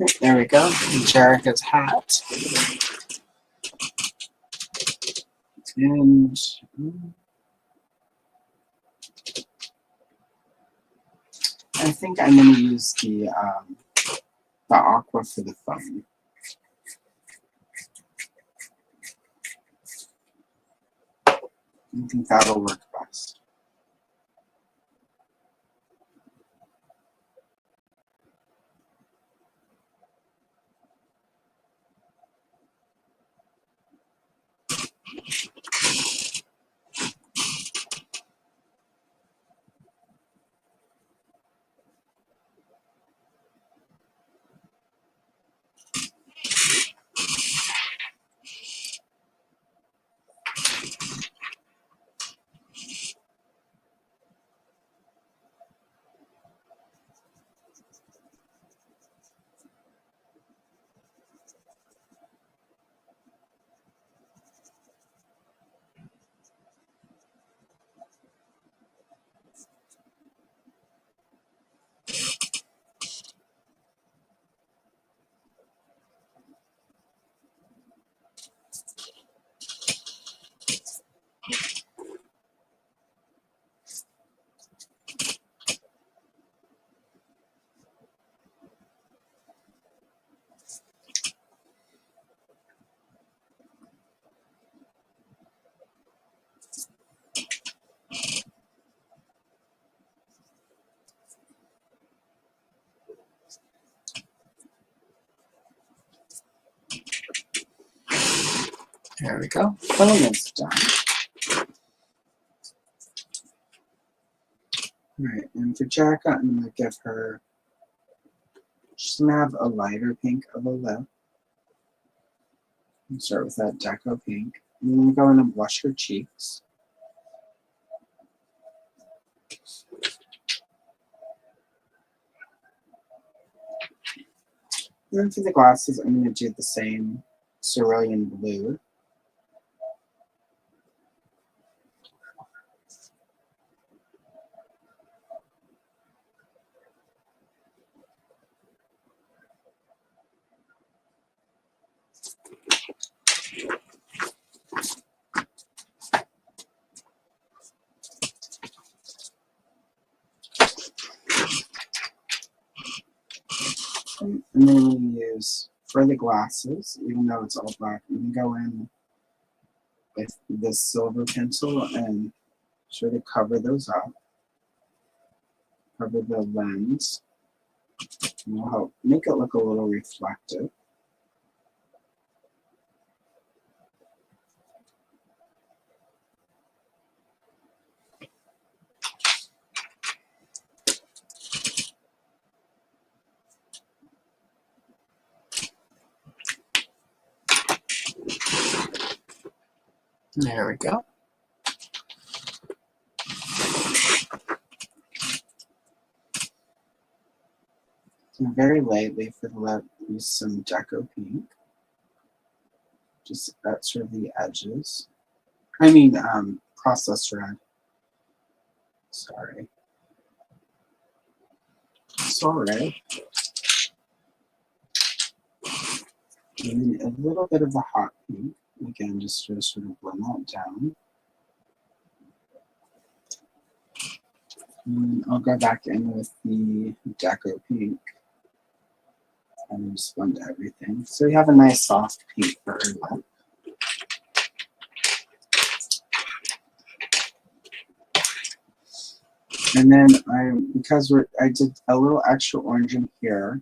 Okay, there we go. Jerica's hat. And I think I'm going to use the aqua for the phone. I think that'll work best. There we go. Phone is done. Alright, and for Jerica, I'm going to give her, she's going to have a lighter pink of a lip. I'll start with that Deco pink. I'm going to go in and blush her cheeks. And then for the glasses, I'm going to do the same cerulean blue. And then we use, for the glasses, even though it's all black, we go in with this silver pencil and sort of cover those up. Cover the lens. And we'll help make it look a little reflective. There we go. And very lightly for the left, use some Deco Pink. Just at sort of the edges. I mean, processed red. Sorry. Sorry. And then a little bit of the hot pink. Again, just to sort of blend that down. And I'll go back in with the Deco Pink and just blend everything. So we have a nice soft pink for her lip. And then because I did a little extra orange in here,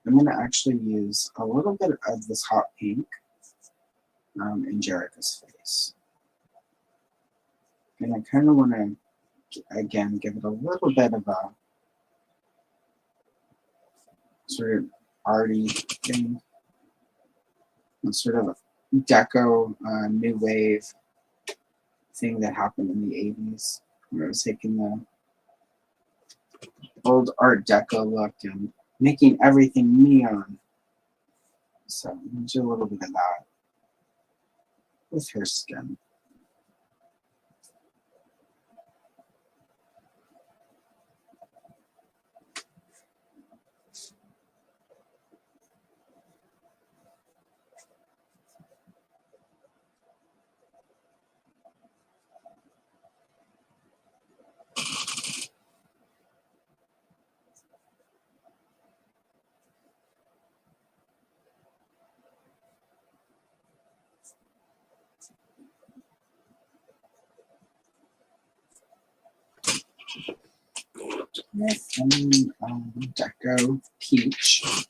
I'm going to actually use a little bit of this hot pink in Jerica's face. And I kind of want to, again, give it a little bit of a sort of arty thing. And sort of a deco, new wave thing that happened in the 80s, where it was taking the old Art Deco look and making everything neon. So do a little bit of that with her skin. And Deco Peach.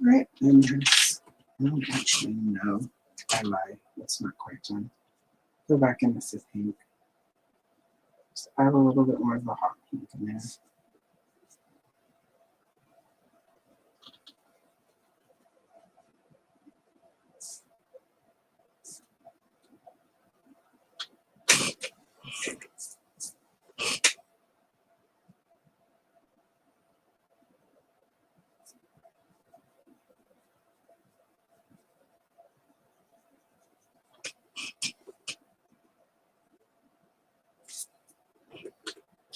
Right, and I don't actually know. I lie. It's not quite done. Go back in with the pink. Just add a little bit more of the hot pink in there.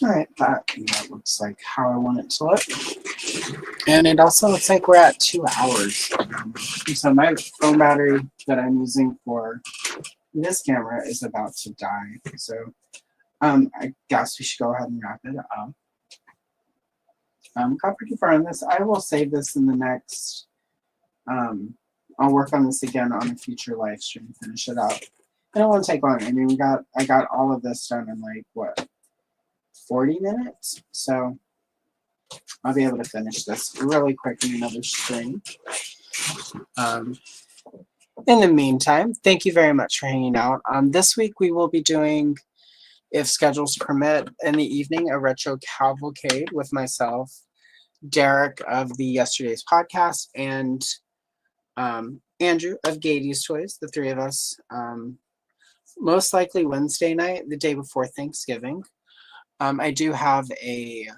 All right, that looks like how I want it to look. And it also looks like we're at 2 hours. So my phone battery that I'm using for this camera is about to die. So I guess we should go ahead and wrap it up. Got pretty far on this. I will save this in the next I'll work on this again on a future live stream, finish it up. And it won't take long. I mean, I got all of this done in like, what, 40 minutes? So I'll be able to finish this really quick in another stream. In the meantime, thank you very much for hanging out. This week we will be doing, if schedules permit, in the evening, a retro cavalcade with myself, Derek of the Yesterday's podcast, and Andrew of Gady's Toys, the three of us. Most likely Wednesday night, the day before Thanksgiving. I do have a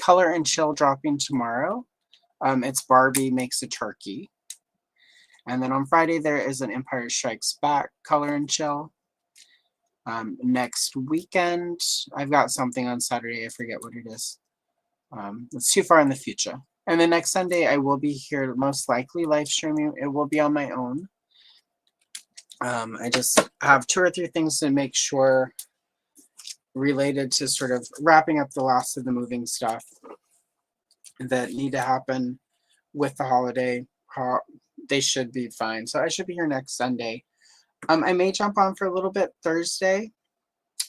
Color and Chill dropping tomorrow. It's Barbie Makes a Turkey. And then on Friday, there is an Empire Strikes Back Color and Chill. Next weekend, I've got something on Saturday. I forget what it is. It's too far in the future. And the next Sunday, I will be here, most likely live streaming. It will be on my own. I just have 2 or 3 things to make sure related to sort of wrapping up the last of the moving stuff that need to happen with the holiday. They should be fine. So I should be here next Sunday. I may jump on for a little bit Thursday.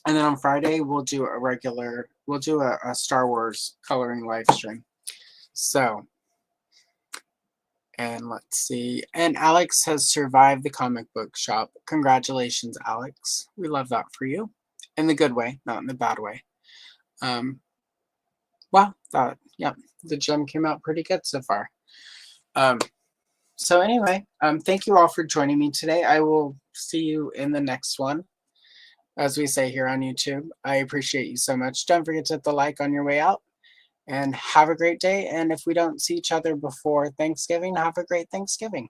And then on Friday, we'll do a Star Wars coloring live stream. So, and let's see. And Alex has survived the comic book shop. Congratulations, Alex. We love that for you. In the good way, not in the bad way. Well, the gym came out pretty good so far. So anyway, thank you all for joining me today. I will see you in the next one, as we say here on YouTube. I appreciate you so much. Don't forget to hit the like on your way out, and have a great day. And if we don't see each other before Thanksgiving, have a great Thanksgiving.